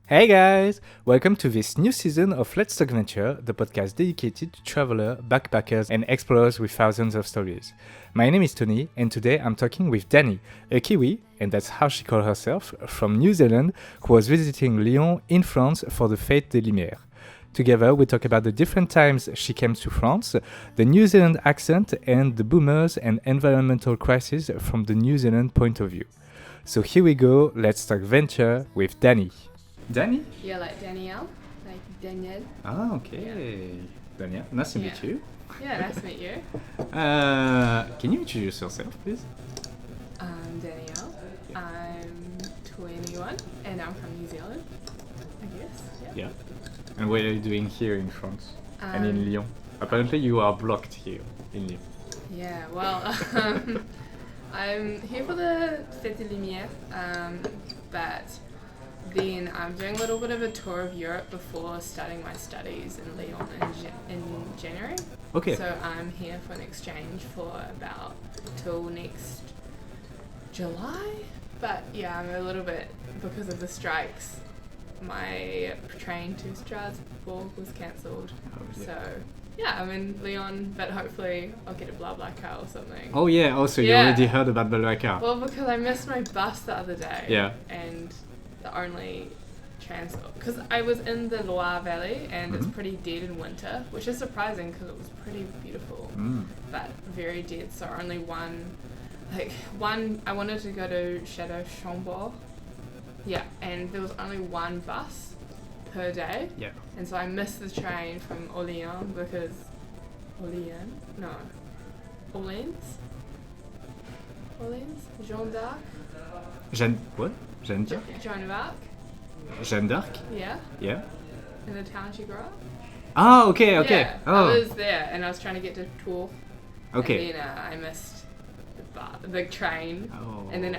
Hey guys! Welcome to this new season of Let's Talk Venture, the podcast dedicated to travelers, backpackers, and explorers with thousands of stories. My name is Tony, and today I'm talking with DANI, a kiwi, and that's how she calls herself, from New Zealand, who was visiting Lyon in France for the Fête des Lumières. Together, we talk about the different times she came to France, the New Zealand accent, and the boomers and environmental crisis from the New Zealand point of view. So here we go, Let's Talk Venture with DANI. DANI? Yeah, like Danielle, like Danielle. Ah, okay. Yeah. Danielle, nice to meet you. Yeah, nice to meet you. Can you introduce yourself, please? I'm Danielle. I'm 21 and I'm from New Zealand, I guess. Yeah. And what are you doing here in France and in Lyon? Apparently you are blocked here in Lyon. Yeah, well, I'm here for the Fête des Lumières, but then I'm doing a little bit of a tour of Europe before starting my studies in Lyon in January. Okay. So I'm here for an exchange for about till next July. But yeah, I'm a little bit, because of the strikes, my train to Strasbourg was cancelled. Oh, yeah. So yeah, I'm in Lyon, but hopefully I'll get a BlaBlaCar or something. Oh yeah, also you already heard about BlaBlaCar. Well, because I missed my bus the other day. Yeah. And the only transport, because I was in the Loire Valley and it's pretty dead in winter, which is surprising because it was pretty beautiful, but very dead. So only I wanted to go to Chateau Chambord, and there was only one bus per day, and so I missed the train from Orléans because Orleans, Jeanne d'Arc. Joan of Arc. Jeanne d'Arc? Yeah. Yeah. In the town she grew up. Oh, okay. Yeah, Oh. I was there and I was trying to get to Tours. Okay. And then I missed the train. Oh. And then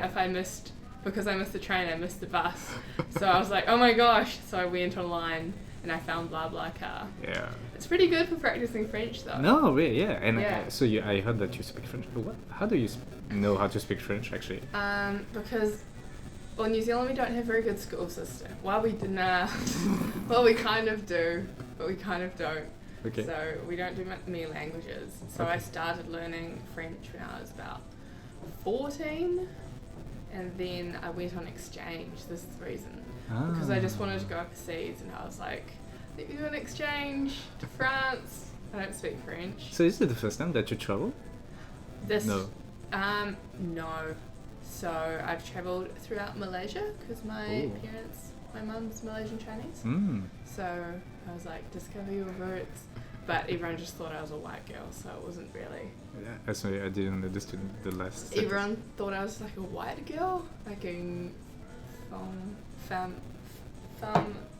because I missed the train, I missed the bus. So I was like, oh my gosh. So I went online and I found BlaBlaCar. Yeah. It's pretty good for practicing French though. No, really, yeah. And Yeah. I heard that you speak French. But how do you know how to speak French, actually? Because in New Zealand we don't have a very good school system. Well, we kind of do, but we kind of don't. Okay. So we don't do many languages. So I started learning French when I was about 14, and then I went on exchange. This is the reason. Because I just wanted to go overseas, and I was like, let me do an exchange to France. I don't speak French. So is it the first time that you travel? No. No. So I've travelled throughout Malaysia because my mum's Malaysian Chinese. So I was like, discover your roots. But everyone just thought I was a white girl, so it wasn't really. Yeah, sorry, I didn't understand the last sentence. Everyone thought I was like a white girl, like a femme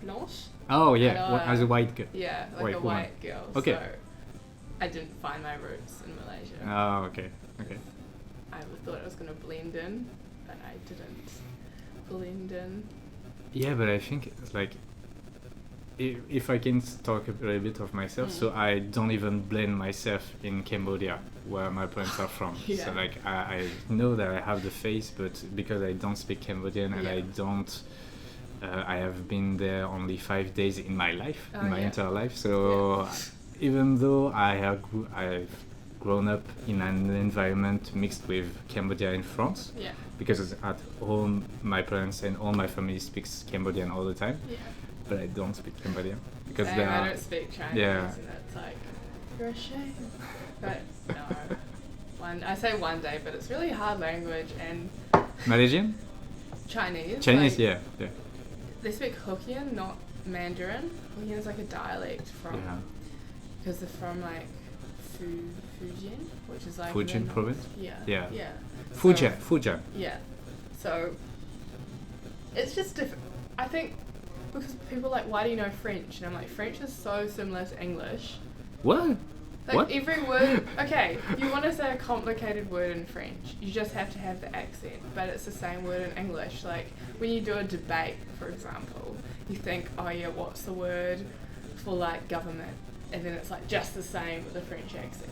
blanche. Oh yeah, as a white girl. Yeah, like white a woman. white girl. Okay. So I didn't find my roots in Malaysia. Oh, okay. I thought I was going to blend in, but I didn't blend in. Yeah, but I think like if I can talk a little bit of myself, so I don't even blend myself in Cambodia, where my parents are from. Yeah. So like I know that I have the face, but because I don't speak Cambodian and I don't, I have been there only 5 days in my life, in my entire life. So even though I've grown up in an environment mixed with Cambodia and France, because at home my parents and all my family speaks Cambodian all the time, but I don't speak Cambodian because I don't speak Chinese, and it's like, you're a shame. But no, I say one day, but it's really a hard language. And Malaysian? Chinese, like, yeah. They speak Hokkien, not Mandarin. Hokkien is like a dialect from, because they're from like Fujian, which is like Fujian province. Yeah. Fujian. Yeah. So it's just different. I think because people are like, why do you know French? And I'm like, French is so similar to English. What? Like what? every word. Okay, if you want to say a complicated word in French, you just have to have the accent, but it's the same word in English. Like when you do a debate, for example, you think, oh yeah, what's the word for like government? And then it's like just the same with the French accent,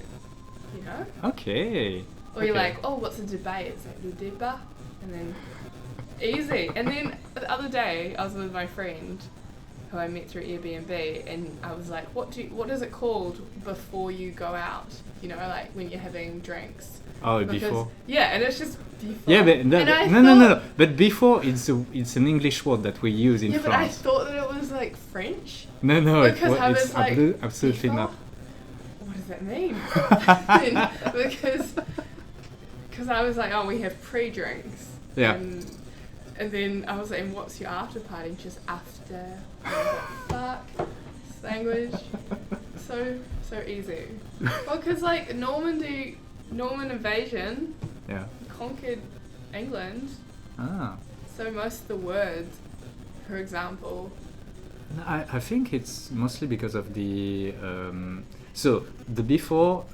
you know? Okay. Or you're like, oh, what's a debate? It's like le débat, and then easy. And then the other day, I was with my friend, who I met through Airbnb, and I was like, what is it called before you go out? You know, like when you're having drinks. Oh, before. Yeah, and it's just before. Yeah, but no. But before, it's an English word that we use in France. Yeah, but I thought that it was like French. No, Because absolutely not. What does that mean? Because I was like, oh, we have pre-drinks. Yeah. And then I was like, and what's your after party? And just after. And I was like, fuck, this language, so easy. Well, because like Norman invasion, conquered England. Ah. So most of the words, for example. I think it's mostly because of the so the before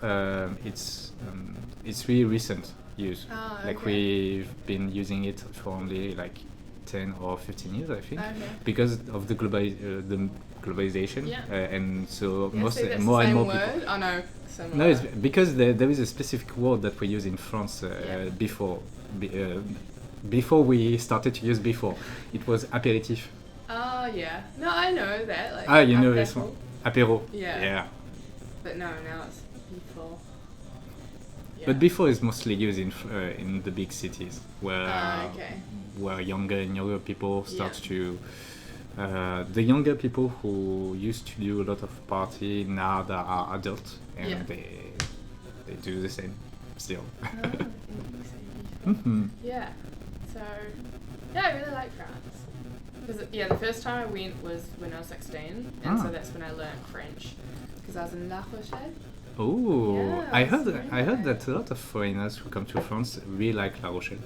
it's really recent use. Oh, okay. Like we've been using it for only like 10 or 15 years, I think, Okay. because of the globalization, and so Yeah, more that's more the and same more word? people. Oh no, similar. No, it's because there is a specific word that we use in France before we started to use before. It was apéritif. Oh yeah. No, I know that. Like, you know this one. Apéro. Yeah. But no, now it's before. Yeah. But before is mostly used in the big cities where younger and younger people start to. The younger people who used to do a lot of party now that are adult and they do the same still. Mm-hmm. Yeah. So I really like France. Because the first time I went was when I was 16, and so that's when I learned French. Because I was in La Rochelle. Oh, Yeah, I heard that a lot of foreigners who come to France really like La Rochelle.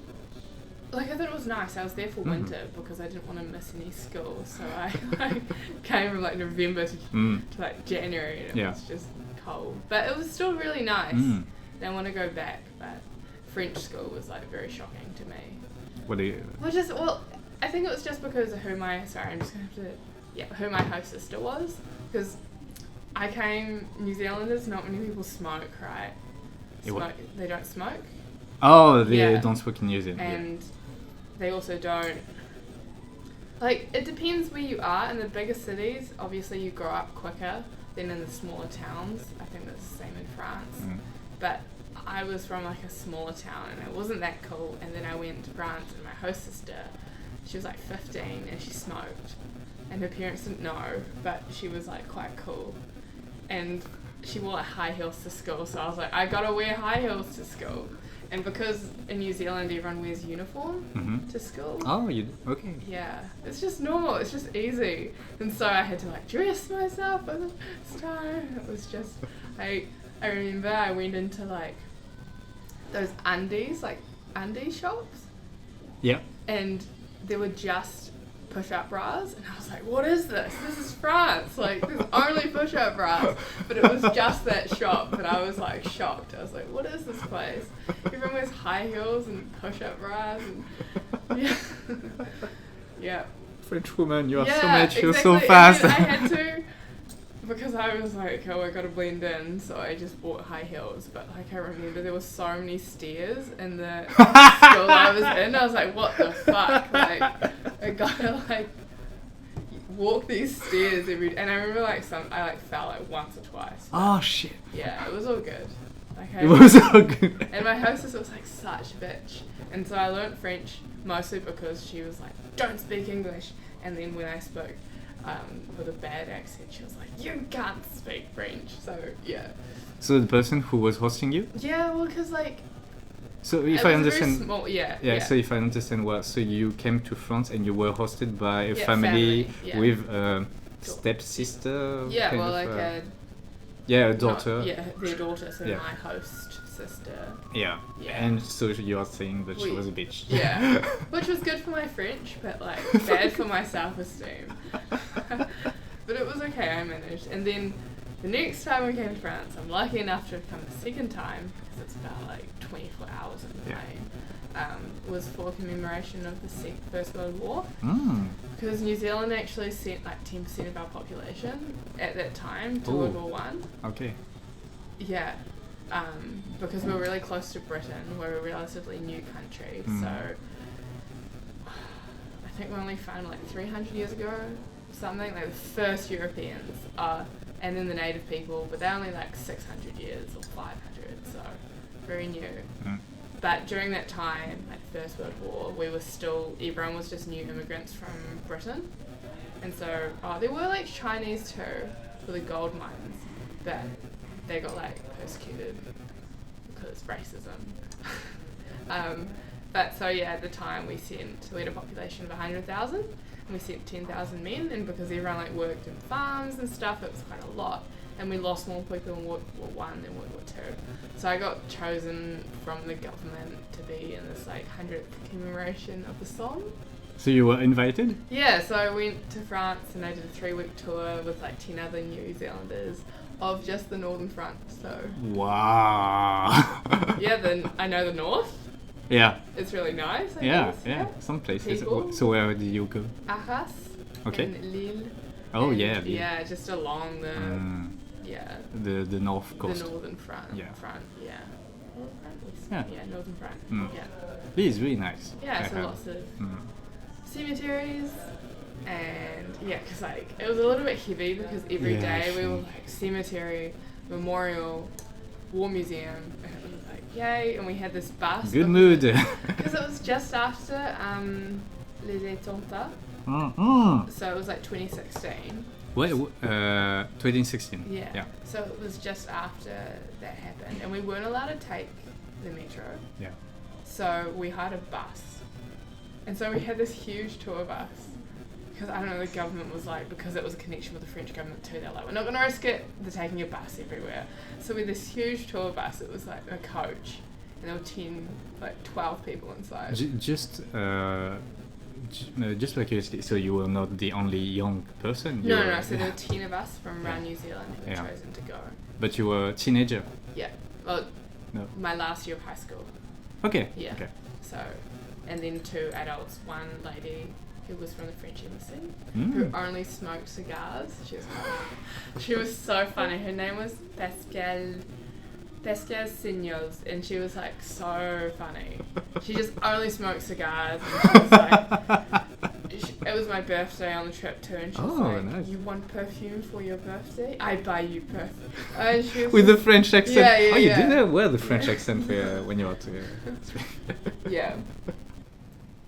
Like, I thought it was nice. I was there for winter because I didn't want to miss any school, so I came from like November to like January, and it was just cold. But it was still really nice. And I want to go back, but French school was like very shocking to me. What do you? Well, I think it was just because of who my host sister was, because I came. New Zealanders, not many people smoke, right? They don't smoke. Oh, they don't smoke in New Zealand. And they also don't. Like, it depends where you are. In the bigger cities, obviously you grow up quicker than in the smaller towns. I think that's the same in France. But I was from like a smaller town and it wasn't that cool. And then I went to France and my host sister, she was like 15 and she smoked. And her parents didn't know, but she was like quite cool. And she wore like high heels to school, so I was like, I gotta wear high heels to school. And because in New Zealand everyone wears uniform to school. Oh, okay. Yeah, it's just normal, it's just easy. And so I had to like dress myself for the first time. It was just, I remember I went into like those undies shops. Yeah. And there were just push-up bras, and I was like, what is this? This is France. Like, there's only push-up bras. But it was just that shop, and I was like shocked. I was like, what is this place? Everyone wears high heels and push-up bras, and yeah. French woman, you are so mature, so fast. And I had to, because I was like, oh, I gotta blend in, so I just bought high heels. But like, I remember there were so many stairs in the school I was in. I was like, what the fuck? Like, I gotta like walk these stairs every day. And I remember like I like fell like once or twice. Oh shit. Yeah, it was all good. Like, it was all good. And my hostess was like such a bitch. And so I learnt French mostly because she was like, don't speak English. And then when I spoke with a bad accent, she was like, you can't speak French. So yeah. So the person who was hosting you? Yeah, well, because like. So if I understand. Small, yeah. So if I understand well, so you came to France and you were hosted by a family with a stepsister. Yeah, well, like a. Yeah, a daughter. Their daughter, so my host sister. Yeah. And so you are saying that she was a bitch. Yeah. Which was good for my French, but like bad for my self-esteem. But it was okay, I managed. And then the next time we came to France, I'm lucky enough to come the second time, because it's about like 24 hours in the plane, was for commemoration of the First World War. Because New Zealand actually sent like 10% of our population at that time to World War One. Okay. Yeah. Because we're really close to Britain, we're a relatively new country, so think we only found like 300 years ago, something, like the first Europeans, and then the native people, but they're only like 600 years or 500, so very new. But during that time, like First World War, everyone was just new immigrants from Britain. And so, there were like Chinese too, for the gold mines, but they got like persecuted because racism. But so yeah, at the time we had a population of 100,000, and we sent 10,000 men, and because everyone like worked in farms and stuff, it was quite a lot. And we lost more people in World War I than World War II. So I got chosen from the government to be in this like 100th commemoration of the Somme. So you were invited? Yeah, so I went to France and I did a 3-week tour with like 10 other New Zealanders of just the Northern Front. So wow. Yeah, then I know the North. Yeah. It's really nice. I Yeah, guess. yeah. Some places. People. So where did you go? Arras. Okay. And Lille. Oh and, yeah. Yeah, just along the the north coast. The Northern Front. Yeah. Yeah. Northern Front. Yeah. Yeah, Northern Front. Yeah. It is really nice. Yeah, so lots of cemeteries, and yeah, because like it was a little bit heavy because every day we were like cemetery, memorial, war museum, and it was like yay, and we had this bus. Good mood. Because it was just after les attentats. So it was like 2016. Wait, 2016. Yeah. So it was just after that happened, and we weren't allowed to take the metro. Yeah. So we hired a bus. And so we had this huge tour bus. Because I don't know, the government was like, because it was a connection with the French government too, they're like, we're not going to risk it, they're taking a bus everywhere. So we had this huge tour bus, it was like a coach, and there were 12 people inside. Just like curiosity, so you were not the only young person? No, so there were 10 of us from around New Zealand who were chosen to go. But you were a teenager? Yeah, well, my last year of high school. Okay. Yeah. Okay. So, and then 2 adults, one lady who was from the French embassy, who only smoked cigars. She was so funny. Her name was Pascal Signals, and she was like so funny. She just only smoked cigars, and she was like, it was my birthday on the trip too, and she was like, nice. You want perfume for your birthday? I buy you perfume. And she was with the French accent. Yeah, you did well the French accent when you were together. Yeah.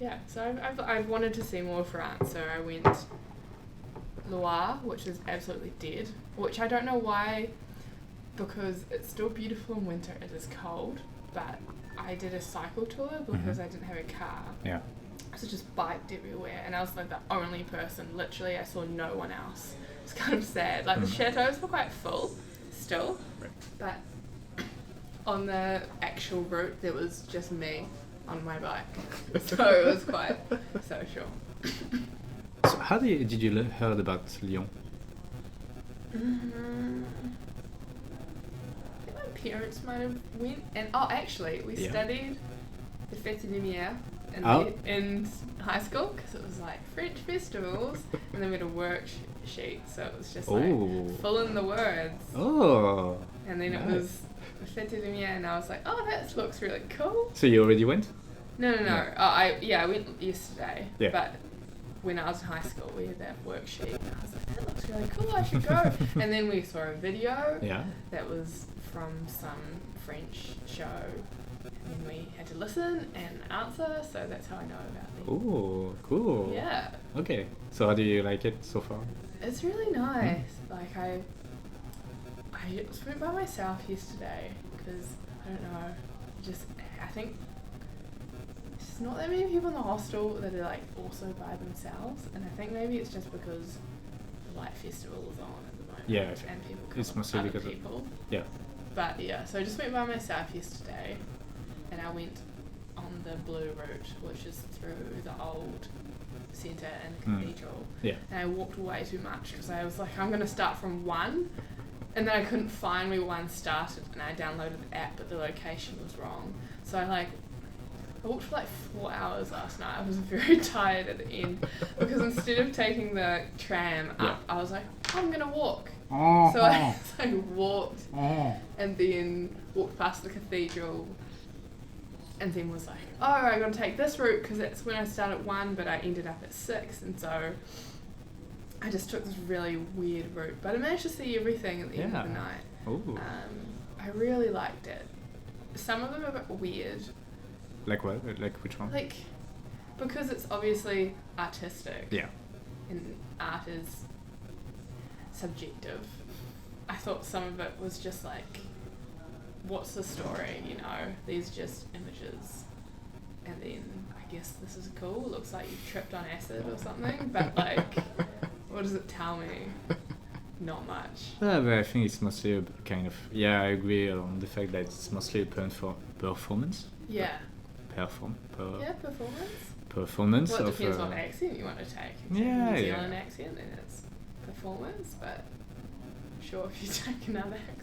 Yeah, so I've wanted to see more of France, so I went Loire, which is absolutely dead, which I don't know why, because it's still beautiful in winter, it is cold, but I did a cycle tour because I didn't have a car. Yeah. So just biked everywhere, and I was like the only person, literally I saw no one else. It's kind of sad, like the chateaus were quite full still, but on the actual route there was just me on my bike, so it was quite social. So how did you heard about Lyon? I think my parents might have went, and actually we studied the Fête Lumières in high school because it was like French festivals, and then we had a worksheet, so it was just like fill in the words. And then it was Fête Lumières, and I was like, oh, that looks really cool. So you already went? No. I went yesterday. Yeah. But when I was in high school, we had that worksheet, and I was like, that looks really cool, I should go. And then we saw a video that was from some French show, and we had to listen and answer, so that's how I know about them. Oh, cool. Yeah. Okay. So how do you like it so far? It's really nice. Like I went by myself yesterday because I don't know, I think there's not that many people in the hostel that are like also by themselves, and I think maybe it's just because the Light Festival is on at the moment. Yeah, and people come it's mostly other because people. Yeah. But yeah, so I just went by myself yesterday, and I went on the blue route, which is through the old centre and cathedral. Yeah. And I walked way too much because I was like, I'm going to start from 1. And then I couldn't find where 1 started, and I downloaded the app, but the location was wrong. So I walked for like 4 hours last night. I was very tired at the end because instead of taking the tram up, I was like, I'm going to walk. So I walked and then walked past the cathedral, and then was like, oh, I'm going to take this route because that's when I started at 1, but I ended up at 6, and so I just took this really weird route. But I managed to see everything at the end of the night. Ooh. I really liked it. Some of them are a bit weird. Like what? Like which one? Like, because it's obviously artistic. Yeah. And art is subjective. I thought some of it was just like, what's the story, you know? These just images. And then, I guess this is cool. It looks like you tripped on acid or something. But like, what does it tell me? Not much. But I think it's mostly a kind of... Yeah, I agree on the fact that it's mostly a performance. Yeah. Performance. Well, it depends what accent you want to take. If you take a New Zealand accent, then it's performance, but I'm sure if you take another accent.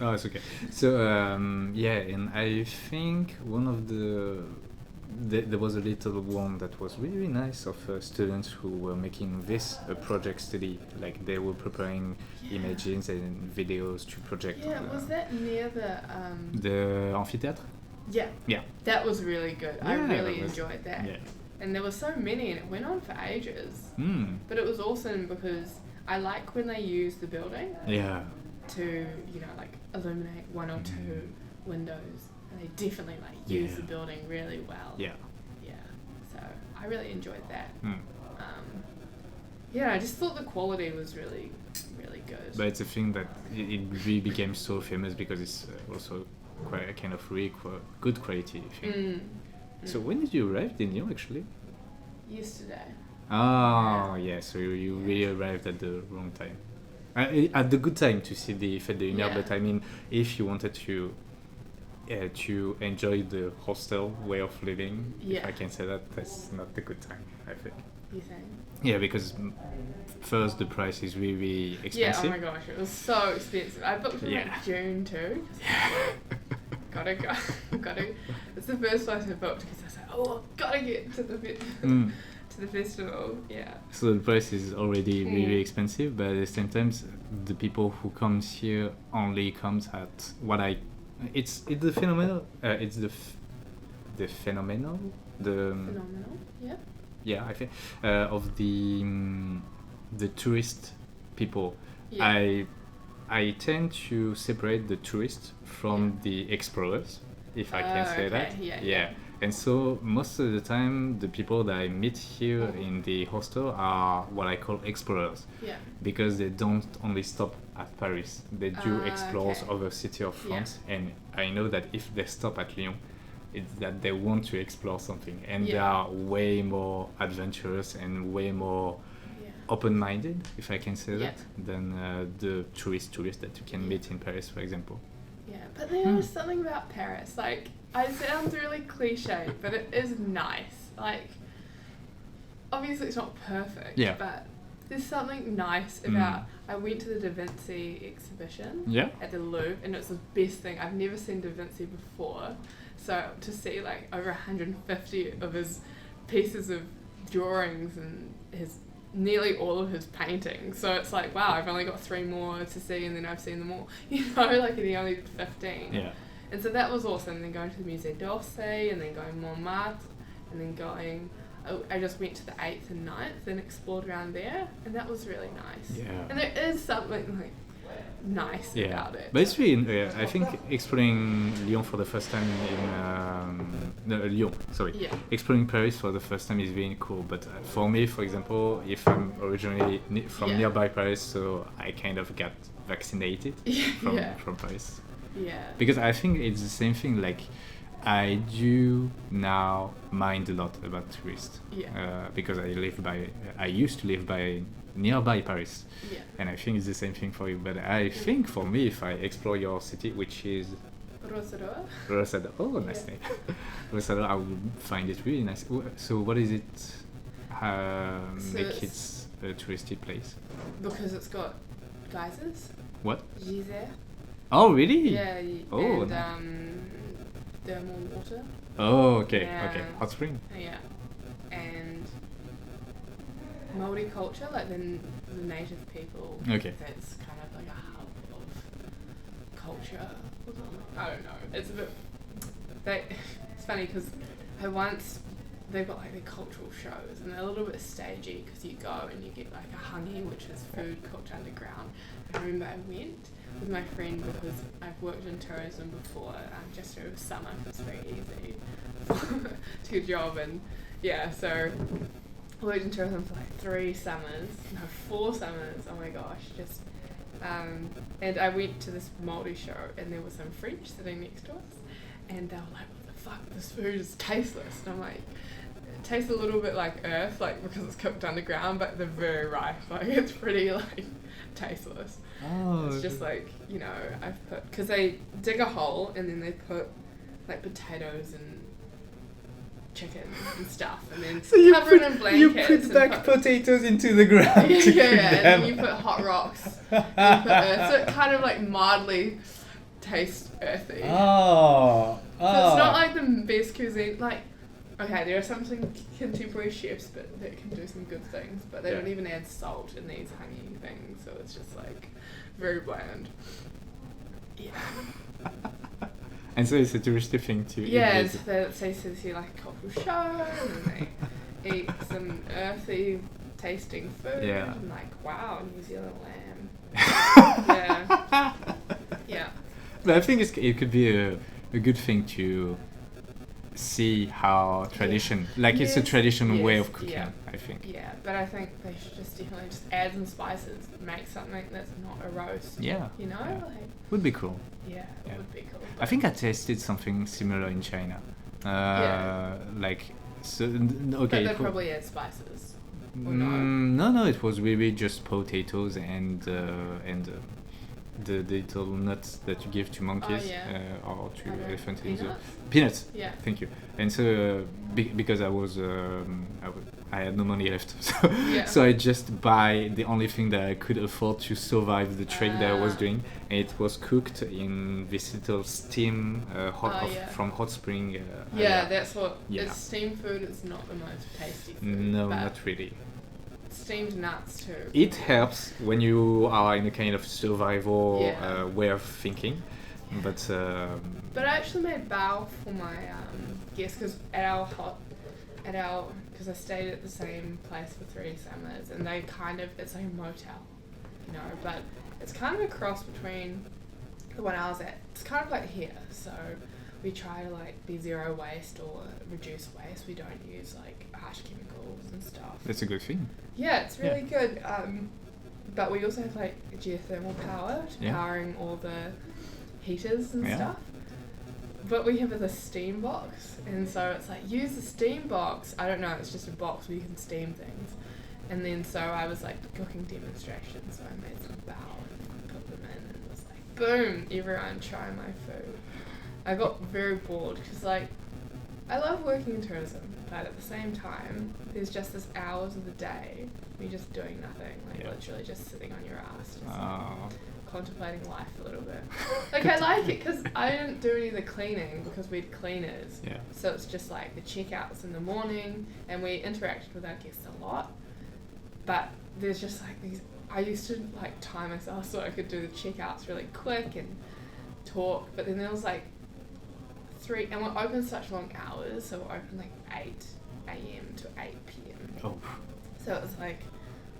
Oh, it's okay. So, and I think one of there was a little one that was really nice of students who were making this a project study. Like they were preparing images and videos to project. Yeah, was that near the amphitheatre? Yeah. Yeah. That was really good. Yeah, I really enjoyed that. Yeah. And there were so many, and it went on for ages. Mm. But it was awesome because I like when they use the building. Yeah. To, you know, like illuminate one or two windows. And they definitely like use the building really well. Yeah. Yeah. So I really enjoyed that. Mm. Yeah, I just thought the quality was really, really good. But it's a thing that it really became so famous because it's also quite a kind of really good quality thing. So when did you arrive in Lyon actually? Yesterday. Oh, yeah, so you really arrived at the wrong time. At the good time to see the Fête des Lumières, but I mean, if you wanted to enjoy the hostel way of living, if I can say that, that's not the good time, I think. You think? Yeah, because first the price is really, really expensive. Yeah, oh my gosh, it was so expensive. I booked in like June too. Gotta go. It's the first place I booked because I was like, oh, gotta get to the to the festival. Yeah. So the price is already really expensive, but at the same time, the people who comes here only comes at what it's the phenomenal. It's the phenomenal. Phenomenal. Yeah. Yeah, I think of the tourist people. Yeah. I tend to separate the tourists from the explorers, if I can say that. Yeah. And so most of the time, the people that I meet here in the hostel are what I call explorers. Yeah. Because they don't only stop at Paris. They do explore other cities of France. Yeah. And I know that if they stop at Lyon, it's that they want to explore something. And they are way more adventurous and way more open-minded, if I can say that, than the tourists that you can meet in Paris, for example. Yeah, but there is something about Paris. Like, it sounds really cliche, but it is nice. Like, obviously it's not perfect, but there's something nice about... I went to the Da Vinci exhibition at the Louvre, and it's the best thing. I've never seen Da Vinci before. So to see like over 150 of his pieces of drawings and nearly all of his paintings. So it's like, wow, I've only got 3 more to see, and then I've seen them all. You know, like he only did 15. Yeah. And so that was awesome. And then going to the Musée d'Orsay, and then going Montmartre, and then going... I just went to the 8th and 9th and explored around there, and that was really nice. Yeah. And there is something like nice about it. But it's really, I think exploring Lyon for the first time exploring Paris for the first time is really cool. But for me, for example, if I'm originally from nearby Paris, so I kind of got vaccinated from Paris. Yeah. Because I think it's the same thing, like I do now mind a lot about tourists. Yeah. Because I used to live nearby Paris. Yeah. And I think it's the same thing for you. But I think for me, if I explore your city, which is Rosario. Oh, nice name. Rosario, I will find it really nice. So what is it make it a touristy place? Because it's got geysers. What? Geyser. Oh, really? Yeah. And thermal water. Oh, okay. Okay. Hot spring. Yeah. And multicultural, like the native people. Okay. That's kind of like a hub of culture. I don't know. It's a bit... funny because they've got like their cultural shows and they're a little bit stagey because you go and you get like a hangi, which is food cooked underground. I remember I went with my friend because I've worked in tourism before, just over summer, it's very easy to get a job, and yeah, so I worked in tourism for like 4 summers, oh my gosh, just and I went to this Māori show and there was some French sitting next to us and they were like, what the fuck, this food is tasteless, and I'm like, it tastes a little bit like earth, like because it's cooked underground, but they're very right, like it's pretty like tasteless. Oh. It's just like, you know, I've put, because they dig a hole and then they put like potatoes and chicken and stuff, and then So you cover it in blankets. You put back potatoes into the ground to cook them. And then you put hot rocks. And you put earth, so it kind of like mildly tastes earthy. Oh. So it's not like the best cuisine. Like, okay, there are some contemporary chefs that can do some good things, but they don't even add salt in these honey things, so it's just like very bland. Yeah. And so it's a touristy thing to Yeah, eat. they see like a cultural show, and they eat some earthy tasting food, and like, wow, New Zealand lamb. Yeah. Yeah. But I think it could be a good thing to see how tradition, like it's a traditional way of cooking, I think. Yeah, but I think they should just definitely just add some spices, make something that's not a roast. Yeah. You know? Yeah. Like, would be cool. Yeah, it would be cool. I think I tasted something similar in China. Like, so, okay. But they probably add spices. Or no, it was really just potatoes and the little nuts that you give to monkeys or to elephants. Peanuts. Yeah. Thank you. And so because I had no money left, so I just buy the only thing that I could afford to survive the trek that I was doing, and it was cooked in this little steam from hot spring. That's what. It's steamed food. It's not the most tasty food. No, not really. Steamed nuts too. It helps when you are in a kind of survival way of thinking, but I actually made bao for my guests because because I stayed at the same place for 3 summers, and they it's like a motel, you know, but it's kind of a cross between the one I was at. It's kind of like here, so we try to like be zero waste or reduce waste. We don't use like harsh chemicals and stuff. That's a good thing. Yeah, it's really good. But we also have like geothermal power to powering all the heaters and stuff. But we have a steam box, and so it's like, use the steam box. I don't know, it's just a box where you can steam things. And then so I was like cooking demonstrations, so I made some bao and put them in, and it was like, boom, everyone try my food. I got very bored because like, I love working in tourism, but at the same time, there's just this hours of the day where you're just doing nothing, like literally just sitting on your ass, just contemplating life a little bit. Like, I like it because I didn't do any of the cleaning because we had cleaners. Yeah. So it's just like the checkouts in the morning, and we interacted with our guests a lot. But there's just like these, I used to like time myself so I could do the checkouts really quick and talk, but then there was like 3, and we're open such long hours, so we're open like 8 a.m. to 8 p.m. Oh. So it was like,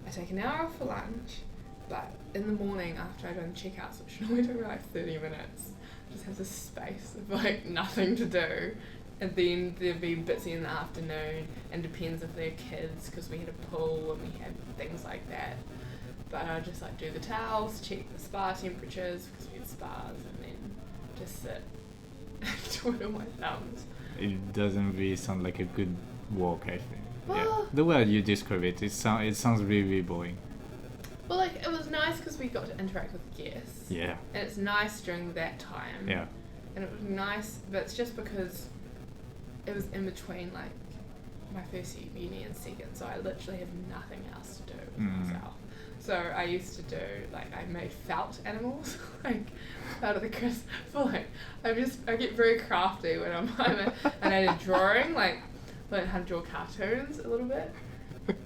I take an hour off for lunch, but in the morning after I've done checkouts, which normally took me like 30 minutes, I just have this space of like nothing to do. And then there'd be bitsy in the afternoon, and depends if they're kids, because we had a pool and we had things like that. But I'd just like do the towels, check the spa temperatures, because we had spas, and then just sit and twiddle my thumbs. It doesn't really sound like a good walk, I think. Well, The way you describe it, it sounds really, really boring. Well, like, it was nice because we got to interact with guests. Yeah. And it's nice during that time. Yeah. And it was nice, but it's just because it was in between, like, my first year of uni and second, so I literally have nothing else to do with myself. So I used to do, like, I made felt animals, like, out of the crisp. Like, I get very crafty when and I did drawing, like, learned how to draw cartoons a little bit,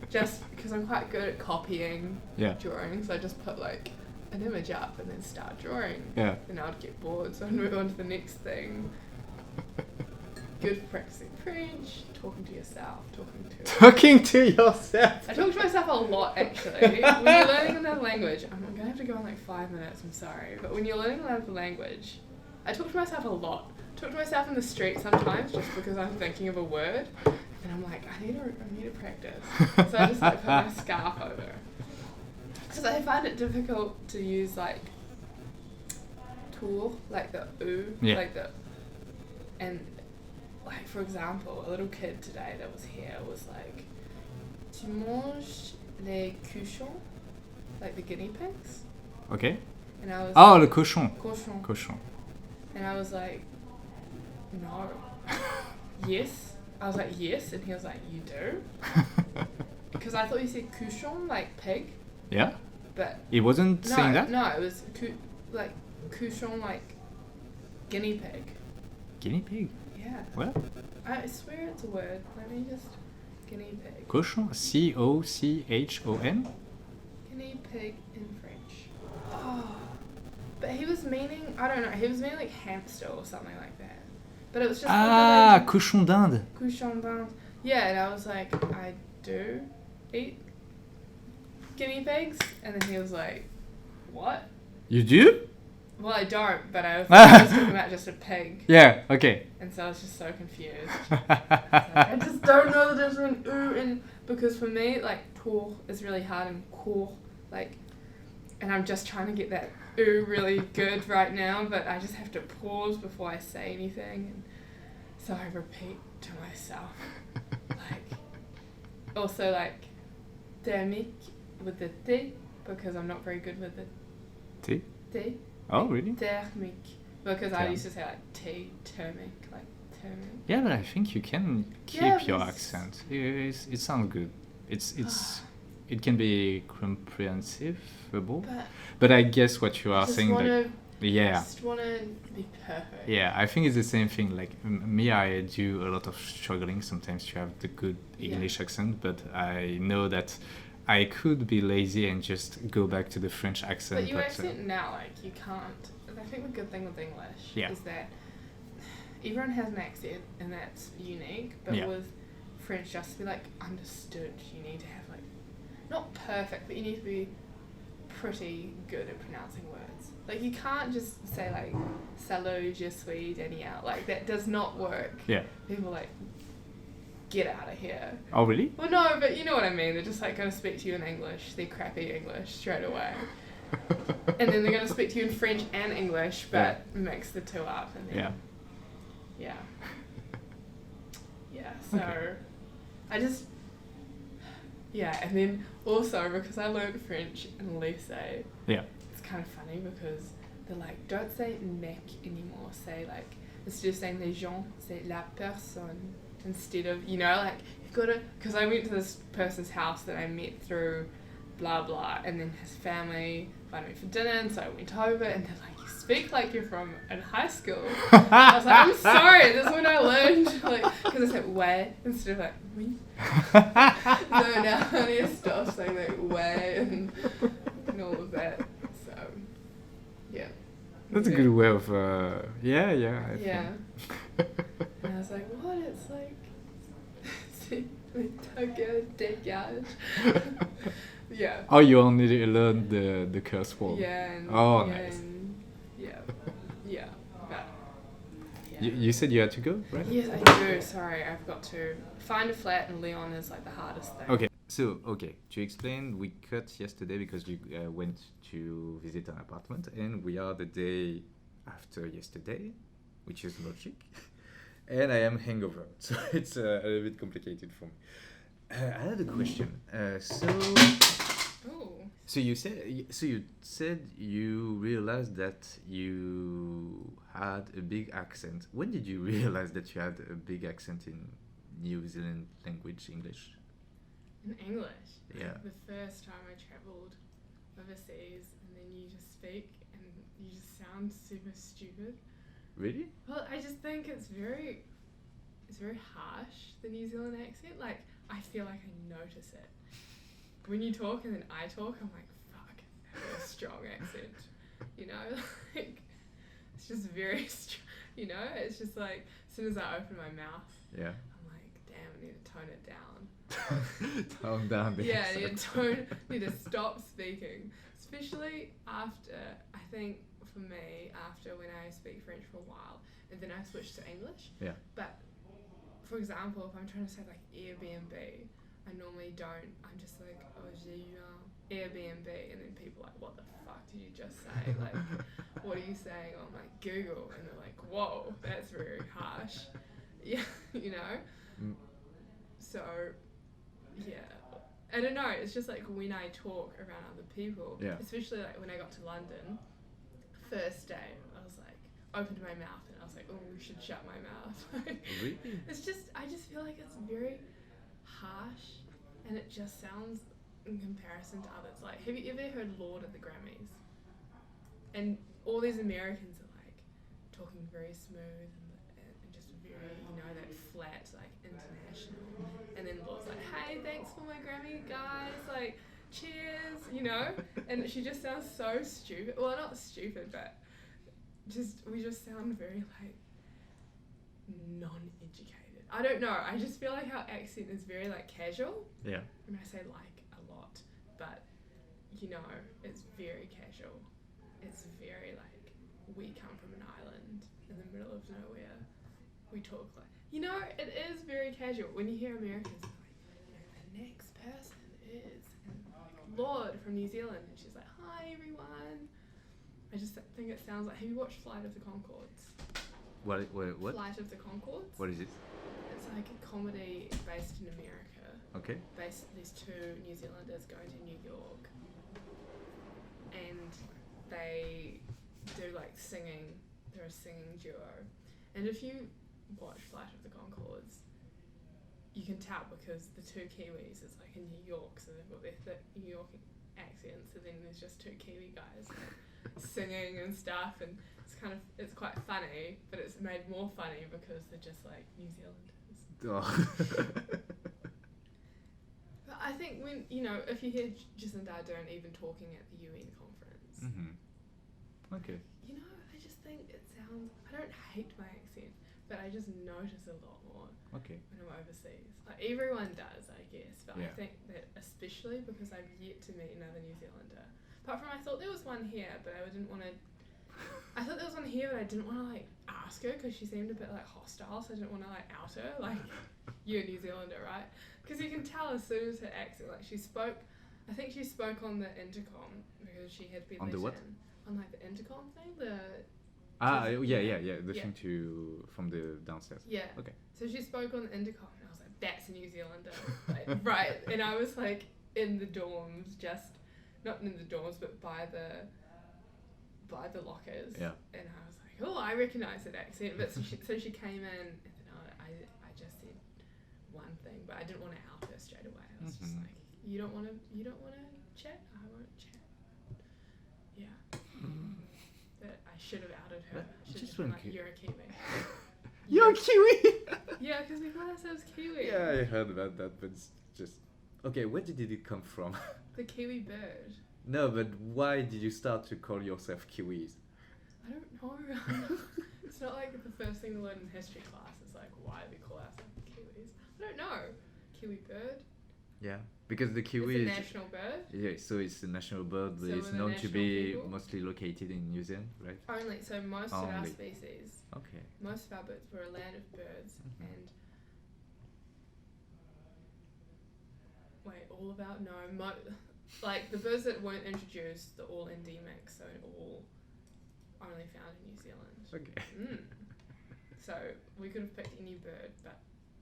just because I'm quite good at copying drawing, so I just put, like, an image up and then start drawing. Yeah. And I'd get bored, so I'd move on to the next thing. good for practicing French, talking to yourself, Talking to yourself. I talk to myself a lot, actually. When you're learning another language, I'm going to have to go in like 5 minutes, I'm sorry. But when you're learning another language, I talk to myself a lot. I talk to myself in the street sometimes just because I'm thinking of a word. And I'm like, I need to practice. So I just like put my scarf over. Because I find it difficult to use like tour, like the oo, like the, and like for example, a little kid today that was here was like, tu manges les cochons, like the guinea pigs. Okay. And I was le cochon. Cochon. And I was like, no. Yes. I was like, yes, and he was like, you do? Because I thought you said cochon, like pig. Yeah. But he wasn't saying that? No, it was like cochon, like guinea pig. Guinea pig? Yeah. What? I swear it's a word. Let me just... Guinea pig. Cochon? C-O-C-H-O-N? Guinea pig in French. Oh. But he was meaning... I don't know. He was meaning like hamster or something like that. But it was just... cochon d'Inde. Cochon d'Inde. Yeah, and I was like, I do eat guinea pigs. And then he was like, what? You do? Well, I don't, but I was talking about just a pig. Yeah, okay. And so I was just so confused. I just don't know the difference between oo and... Because for me, like, tour is really hard and cour, like... And I'm just trying to get that oo really good right now, but I just have to pause before I say anything. And so I repeat to myself. Like... Also, like, thermique with the T, because I'm not very good with the... T? T. Oh, really? Thermique. Because I used to say like tea, thermic, like thermic. Yeah, but I think you can keep your accent. It sounds good. It can be comprehensible. But I guess what you are saying, like, I just want to be perfect. Yeah, I think it's the same thing. Like me, I do a lot of struggling sometimes to have the good English accent, but I know that I could be lazy and just go back to the French accent. But your accent now, like, you can't... I think the good thing with English is that everyone has an accent and that's unique, but with French, just to be, like, understood, you need to have, like, not perfect, but you need to be pretty good at pronouncing words. Like, you can't just say, like, salut, je suis, Danielle. Like, that does not work. Yeah. People, like... Get out of here. Oh, really? Well, no, but you know what I mean. They're just like going to speak to you in English. They're crappy English straight away. And then they're going to speak to you in French and English, but mix the two up. And then, yeah. So I just... Yeah, and then also because I learned French in lycée, it's kind of funny because they're like, don't say mec anymore. Say like, instead of saying les gens, say la personne. Instead of, you know, like, you've got to... Because I went to this person's house that I met through blah, blah, and then his family invited me for dinner, and so I went over, and they're like, you speak like you're from in high school. I was like, I'm sorry, this is what I learned. Like, because I said, ouais, instead of like, oui. So now I need to stop saying like, ouais, and all of that. So, yeah. That's a good way of, I think. And I was like, what? It's like, dégage. Yeah. Oh, you only learned the curse word. Yeah. And, nice. And, yeah. But, You said you had to go, right? Yes, I do. Sorry, I've got to find a flat in Lyon is like the hardest thing. Okay. So, to explain, we cut yesterday because we went to visit an apartment, and we are the day after yesterday, which is logic. And I am hangover, so it's a little bit complicated for me. I had a question. So you said you realized that you had a big accent. When did you realize that you had a big accent in New Zealand language, English? In English? Yeah. The first time I travelled overseas, and then you just speak, and you just sound super stupid. Really? Well, I just think it's very harsh, the New Zealand accent. Like, I feel like I notice it. When you talk and then I talk, I'm like, fuck, I have a strong accent. You know? Like, it's just very You know, it's just like as soon as I open my mouth, Yeah. I'm like, damn, I need to tone it down. Tone down the Yeah, I accent. need to stop speaking. Especially after, I think for me, after when I speak French for a while, and then I switch to English. Yeah. But, for example, if I'm trying to say like Airbnb, I normally don't. I'm just like, oh, j'ai eu un Airbnb, and then people are like, what the fuck did you just say? Like, what are you saying? I'm like, Google, and they're like, whoa, that's very harsh. Yeah, you know? Mm. So, yeah. I don't know, it's just like when I talk around other people, Yeah. especially like when I got to London, first day, I was like, opened my mouth and I was like, oh, we should shut my mouth. Really? It's just, I just feel like it's very harsh and it just sounds in comparison to others. Like, have you ever heard Lord at the Grammys? And all these Americans are like talking very smooth and just very, you know, that flat, like international. And then Lord's like, hey, thanks for my Grammy, guys. Like, cheers, you know? And she just sounds so stupid. Well, not stupid, but we just sound very like non-educated. I don't know. I just feel like our accent is very like casual. Yeah. I mean, I say like a lot, but you know, it's very casual. It's very like, we come from an island in the middle of nowhere. We talk like, you know, it is very casual. When you hear Americans, they're like, you know, the next person is and like Lord from New Zealand, and she's like, hi everyone. I just think it sounds like, have you watched Flight of the Conchords? What? Flight of the Conchords? What is it? It's like a comedy based in America. Okay. These two New Zealanders go to New York and they do like singing. They're a singing duo. And if you watch Flight of the Conchords, you can tell because the two Kiwis is like in New York, so they've got their thick New York accents, so then there's just two Kiwi guys like, singing and stuff, and it's quite funny, but it's made more funny because they're just like New Zealanders. Oh. But I think when, you know, if you hear Jacinda Ardern even talking at the UN conference, Mm-hmm. Okay. you know, I just think it sounds, I don't hate my accent, but I just notice a lot more Okay. when I'm overseas. Like, everyone does, I guess, but Yeah. I think that especially because I've yet to meet another New Zealander. Apart from, I thought there was one here, but I didn't want to, I thought there was one here, but I didn't want to, like, ask her because she seemed a bit, like, hostile, so I didn't want to, like, out her, like, you're a New Zealander, right? Because you can tell as soon as her accent, like, I think she spoke on the intercom because she had been On let the what? in. On, like, the intercom thing, the The Yeah. thing from the downstairs. Yeah. Okay. So she spoke on the intercom, and I was like, "That's a New Zealander," like, right? And I was like in the dorms, just not in the dorms, but by the lockers. Yeah. And I was like, "Oh, I recognise that accent." But so she came in, and then I just said one thing, but I didn't want to out her straight away. I was just Mhm. like, "You don't want to chat? I won't chat." Yeah. That I should have outed her. But I should just have been one like, kid. "You're a Kiwi." You're a Kiwi! Yeah, because we call ourselves Kiwi. Yeah, I heard about that, but it's just... Okay, where did it come from? The Kiwi bird. No, but why did you start to call yourself Kiwis? I don't know. It's not like the first thing to learn in history class. It's like, why do we call ourselves Kiwis? I don't know. Kiwi bird. Yeah, because the Kiwi It's a is... national bird. Yeah, so it's a national bird, but So it's we're the known to national be people? mostly located in New Zealand, right? Only, so most of our Only. species, Okay. most of our birds, we're a land of birds, Mhm. and wait, all about like the birds that weren't introduced, they're all endemic, so all only found in New Zealand. Okay. Mm. So we could have picked any bird, but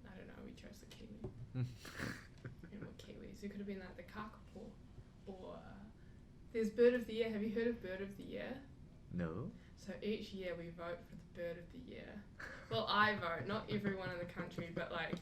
I don't know, we chose the kiwi. And we're Kiwis. We could have been like the kakapo, or there's Bird of the Year. Have you heard of Bird of the Year? No. So each year we vote for the Bird of the Year. Well, I vote, not everyone in the country, but like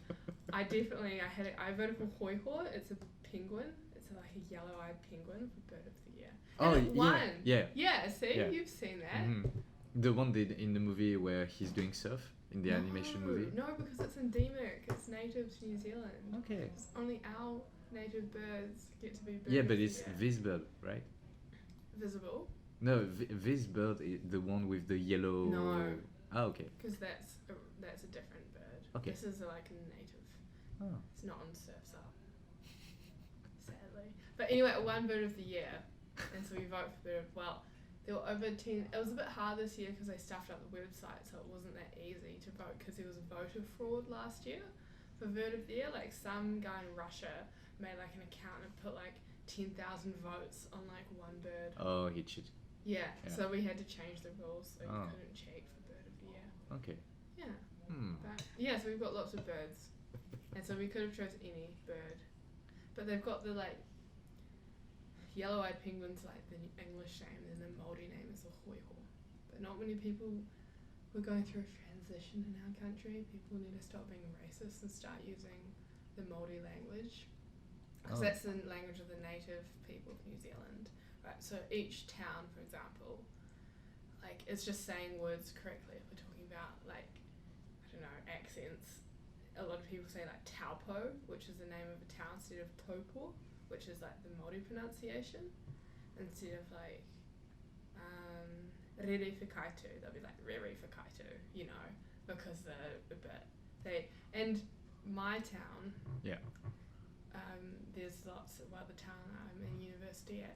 I voted for Hoi Hoi. It's a penguin. It's like a yellow-eyed penguin for Bird of the Year. And it won. Yeah. Yeah, see, Yeah. you've seen that. Mhm. The one in the movie where he's doing surf in the animation movie. No, because it's endemic. It's native to New Zealand. Okay. It's only our native birds get to be bird Yeah, of but the it's year. this bird, right? Visible. No, this bird is the one with the yellow. No. Okay. Because that's a different bird. Okay. This is like a native. Oh. It's not on Surf's Up. Sadly. But anyway, one bird of the year. And so we vote for bird of, well, there were over 10. It was a bit hard this year because they stuffed up the website, so it wasn't that easy to vote because there was a voter fraud last year for bird of the year. Like some guy in Russia made like an account and put like 10,000 votes on like one bird. Oh, he cheated. Yeah, so we had to change the rules so you couldn't cheat for bird of the year. Okay. Yeah. But yeah, so we've got lots of birds. And so we could have chosen any bird. But they've got the like yellow-eyed penguins like the English name, and then the Māori name is a hoiho. But not many people, we're going through a transition in our country. People need to stop being racist and start using the Māori language. Because that's the language of the native people of New Zealand. Right, so each town, for example, like it's just saying words correctly. If we're talking about like, I don't know, accents, a lot of people say like Taupo, which is the name of a town, instead of Taupo, which is like the Māori pronunciation, instead of like Rere Whakaitu, they'll be like Rere Whakaitu, you know, because they're a bit, and my town, there's lots about the town I'm in university at.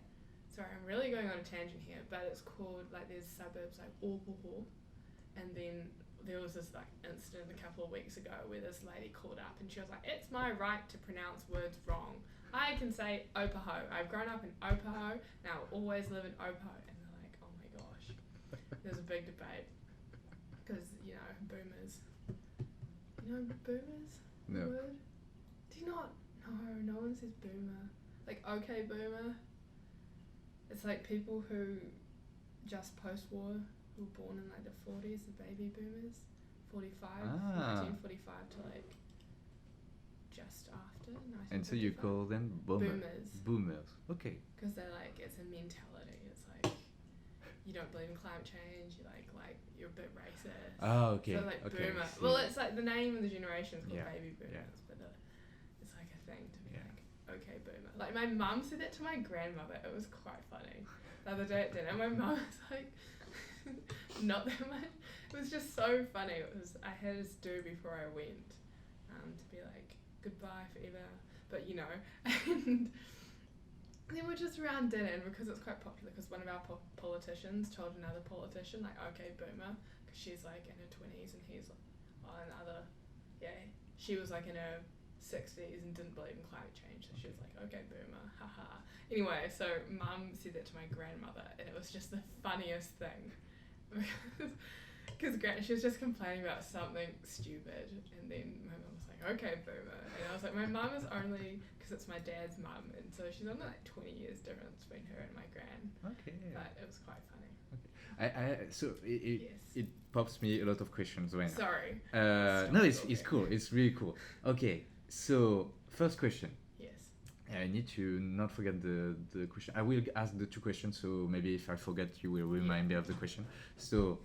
Sorry, I'm really going on a tangent here, but it's called, like, there's suburbs like Ōpoho, and then there was this, like, incident a couple of weeks ago where this lady called up and she was like, it's my right to pronounce words wrong. I can say Ōpoho. I've grown up in Ōpoho, now I always live in Ōpoho. And they're like, oh my gosh. There's a big debate because, you know, boomers. You know boomers? No. The word? Do you not? No one says boomer. Like, okay, boomer. It's like people who just post-war, who were born in like the 40s, the baby boomers, 1945 to like just after 1955. And so you call them boomers. Boomers, okay. Because they're like, it's a mentality. It's like, you don't believe in climate change, you like you're a bit racist. Oh, okay. So like okay. boomer. Well, it's like the name of the generation is called baby boomers, Yeah. but it's like a thing to be like, okay, boomer. Like my mum said that to my grandmother. It was quite funny. The other day at dinner, my mum was like, not that much. It was just so funny. It was, I had this do before I went, to be like, goodbye forever. But you know, and then we're just around dinner, and because it's quite popular, because one of our politicians told another politician, like, okay, boomer, because she's like in her 20s and he's like, she was like in her 60s and didn't believe in climate change, so she was like, okay, boomer, haha. Anyway, so mum said that to my grandmother, and it was just the funniest thing because she was just complaining about something stupid, and then my mum was like, okay, boomer. And I was like, my mum is only, because it's my dad's mum, and so she's only like 20 years difference between her and my gran. Okay. But it was quite funny. Okay. So it pops me a lot of questions when. Sorry. No, it's cool. It's really cool. Okay. So, first question. Yes. I need to not forget the question. I will ask the two questions, so maybe if I forget, you will remind me of the question. So,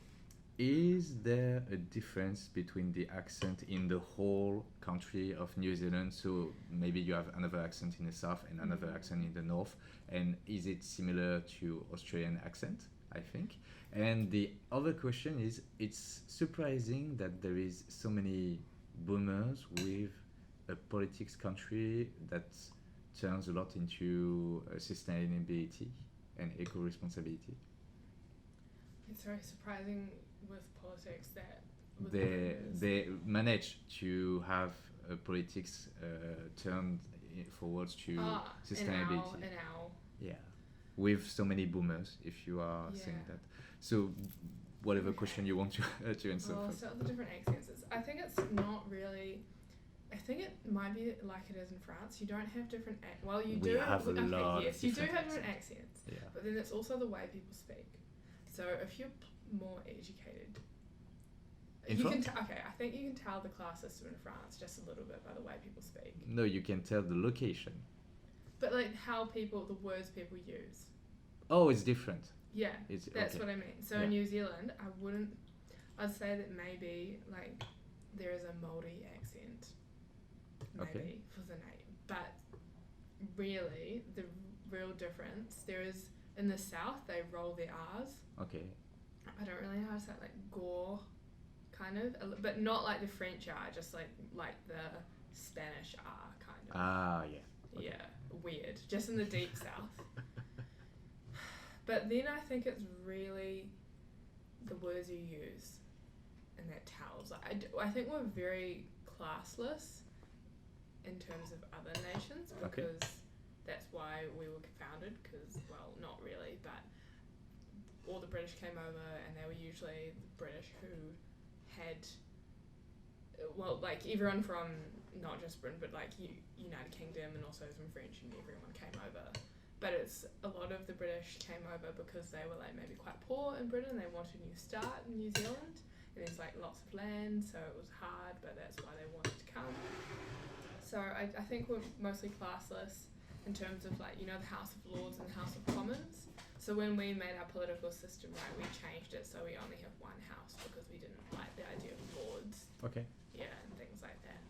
is there a difference between the accent in the whole country of New Zealand? So, maybe you have another accent in the south and another accent in the north. And is it similar to Australian accent, I think? And the other question is, it's surprising that there is so many boomers with a politics country that turns a lot into sustainability and eco-responsibility. It's very surprising with politics that they manage to have politics turned forwards to sustainability. In our with so many boomers, if you are saying that. So whatever question you want to answer. Well, so the different accents. I think it's not really. I think it might be like it is in France. You don't have different you do have a lot. Yes, you do have different accents. Yeah. But then it's also the way people speak. So if you're more educated, I think you can tell the class system in France just a little bit by the way people speak. No, you can tell the location. But like how the words people use. Oh, it's different. Yeah, that's what I mean. So in New Zealand, I'd say that maybe like there is a Māori accent. Maybe for the name, but really the real difference there is in the south they roll their R's. Okay. I don't really know how to say it, like gore, kind of, but not like the French are, just like the Spanish are, kind of. Yeah. Okay. Yeah, weird. Just in the deep south. But then I think it's really the words you use, and that tells. I think we're very classless in terms of other nations, because that's why we were founded, because, well, not really, but all the British came over, and they were usually the British who had, well, like, everyone from not just Britain, but like United Kingdom, and also some French, and everyone came over. But it's a lot of the British came over because they were like maybe quite poor in Britain. They wanted a new start in New Zealand, and there's like lots of land, so it was hard, but that's why they wanted to come. So I think we're mostly classless in terms of, like, you know, the House of Lords and the House of Commons. So when we made our political system, right, we changed it so we only have one house, because we didn't like the idea of lords. Okay. Yeah, and things like that.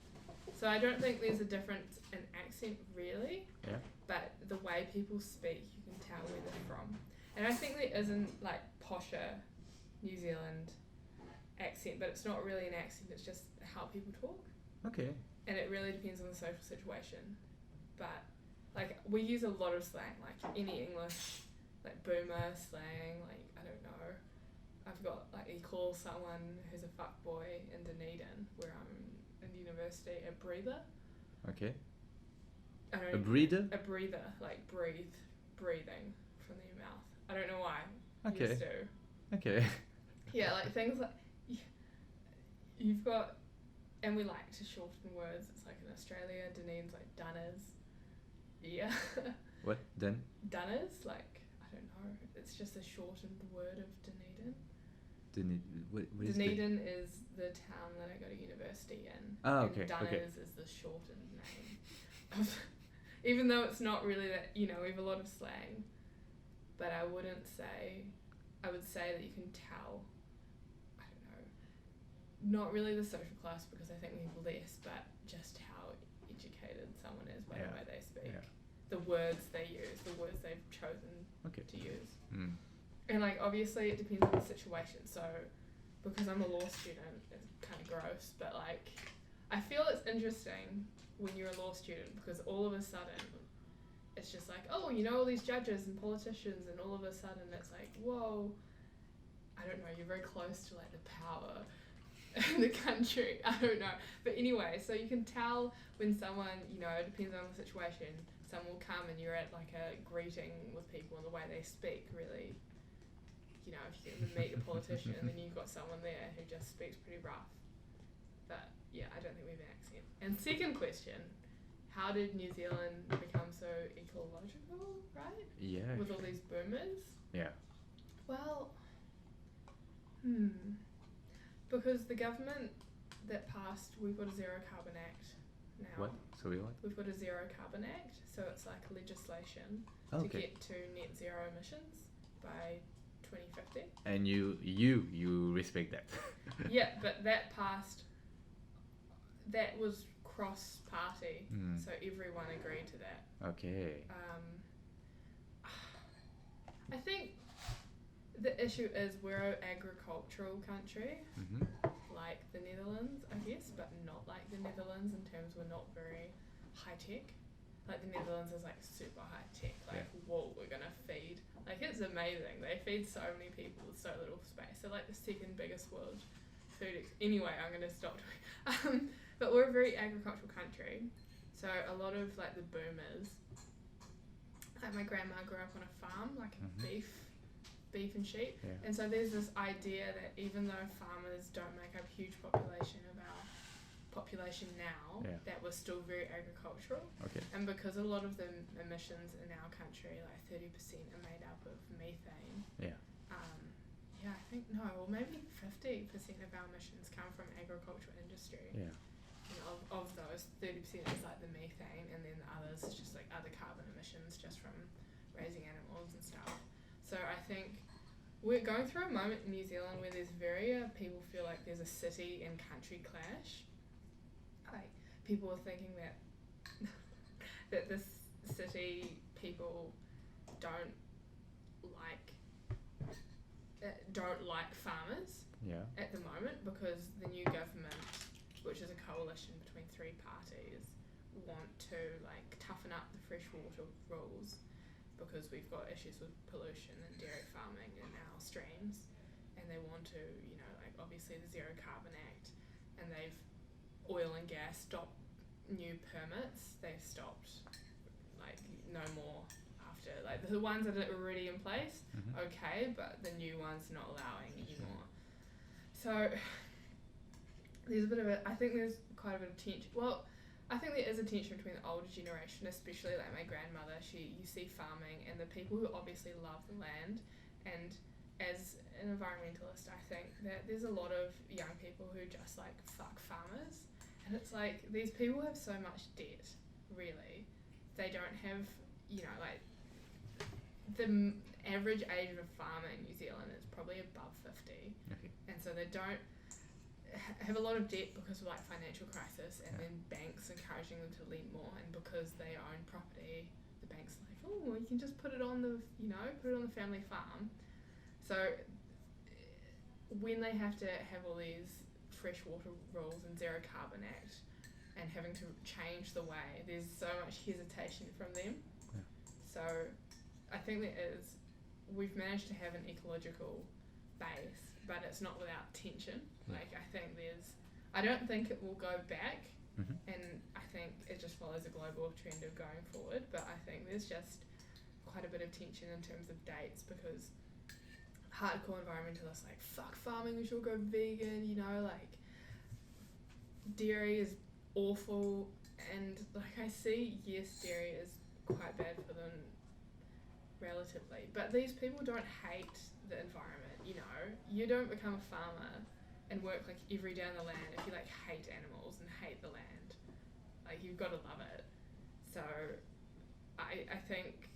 So I don't think there's a difference in accent, really. Yeah. But the way people speak, you can tell where they're from. And I think there isn't, like, posher New Zealand accent, but it's not really an accent, it's just how people talk. Okay. And it really depends on the social situation. But, like, we use a lot of slang, like any English, like boomer slang, like, I don't know. I've got, like, you call someone who's a fuckboy in Dunedin, where I'm in university, a breather. Okay. A breather? A breather, like breathing from your mouth. I don't know why. Okay. You just do. Okay. Yeah, like things like, you've got, and we like to shorten words. It's like in Australia, Dunedin's like dunners. Yeah. What? Dun? Dunners, like, I don't know. It's just a shortened word of Dunedin. What is Dunedin is the town that I go to university in. Okay. And Dunners is the shortened name. Even though it's not really that, you know, we have a lot of slang. But I would say that you can tell, I don't know, not really the social class, because I think we have less, but just how educated someone is by the way they speak. Yeah. The words they use, the words they've chosen to use. Mm. And, like, obviously it depends on the situation. So, because I'm a law student, it's kind of gross, but, like, I feel it's interesting when you're a law student, because all of a sudden it's just like, oh, you know, all these judges and politicians, and all of a sudden it's like, whoa, I don't know, you're very close to, like, the power in the country. I don't know. But anyway, so you can tell when someone, you know, it depends on the situation, someone will come and you're at, like, a greeting with people, and the way they speak really, you know, if you get to meet a politician and then you've got someone there who just speaks pretty rough. But yeah, I don't think we have an accent. And second question, how did New Zealand become so ecological, right? Yeah. With all these boomers? Yeah. Well, because the government that passed, we've got a Zero Carbon Act now. What? Sorry, what? We've got a Zero Carbon Act, so it's like legislation to get to net zero emissions by 2050. And you respect that? Yeah, but that passed, that was cross-party, so everyone agreed to that. Okay. I think the issue is we're an agricultural country, like the Netherlands, I guess, but not like the Netherlands in terms we're not very high-tech. Like, the Netherlands is, like, super high-tech. Like, whoa, we're going to feed. Like, it's amazing. They feed so many people with so little space. They're, like, the second biggest world food. Anyway, I'm going to stop doing. But we're a very agricultural country. So a lot of, like, the boomers, like, my grandma grew up on a farm, like, beef and sheep. Yeah. And so there's this idea that even though farmers don't make up a huge population of our population now, that was still very agricultural. Okay. And because a lot of the emissions in our country, like 30% are made up of methane. Yeah. I think, no, well, maybe 50% of our emissions come from agricultural industry. Yeah. And of those, 30% is like the methane, and then the others is just like other carbon emissions just from raising animals and stuff. So I think we're going through a moment in New Zealand where there's people feel like there's a city and country clash. Like, people are thinking that that this city people don't like farmers, at the moment, because the new government, which is a coalition between three parties, want to like toughen up the freshwater rules because we've got issues with pollution and dairy farming in our streams, and they want to, you know, like obviously the Zero Carbon Act, and they've oil and gas stopped new permits. They've stopped like no more after like the ones that are already in place, okay, but the new ones not allowing anymore. So there's a bit of a, I think there's quite a bit of tension. Well, I think there is a tension between the older generation, especially like my grandmother. You see farming and the people who obviously love the land, and as an environmentalist, I think that there's a lot of young people who just like fuck farmers, and it's like these people have so much debt, really. They don't have, you know, like the average age of a farmer in New Zealand is probably above 50, and so they don't have a lot of debt because of like financial crisis, and then banks encouraging them to lend more, and because they own property, the bank's like, oh, well, you can just put it on the, you know, put it on the family farm. So when they have to have all these freshwater rules and Zero Carbon Act and having to change the way, there's so much hesitation from them. So I think we've managed to have an ecological base, but it's not without tension. Like I don't think it will go back, and I think it just follows a global trend of going forward, but I think there's just quite a bit of tension in terms of dates, because hardcore environmentalists like, fuck farming, we should go vegan, you know, like dairy is awful, and like I see, yes, dairy is quite bad for them relatively, but these people don't hate the environment, you know. You don't become a farmer and work like every day on the land if you like hate animals and hate the land. Like you've got to love it. So I think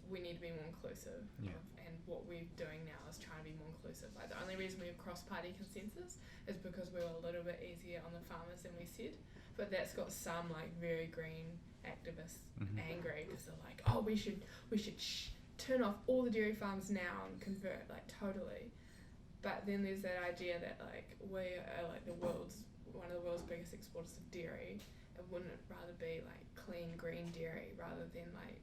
we need to be more inclusive, and what we're doing now is trying to be more inclusive. Like the only reason we have cross-party consensus is because we were a little bit easier on the farmers than we said, but that's got some like very green activists angry because they're like, oh, we should turn off all the dairy farms now and convert, like totally. But then there's that idea that like we are like one of the world's biggest exporters of dairy, and wouldn't it rather be like clean green dairy rather than like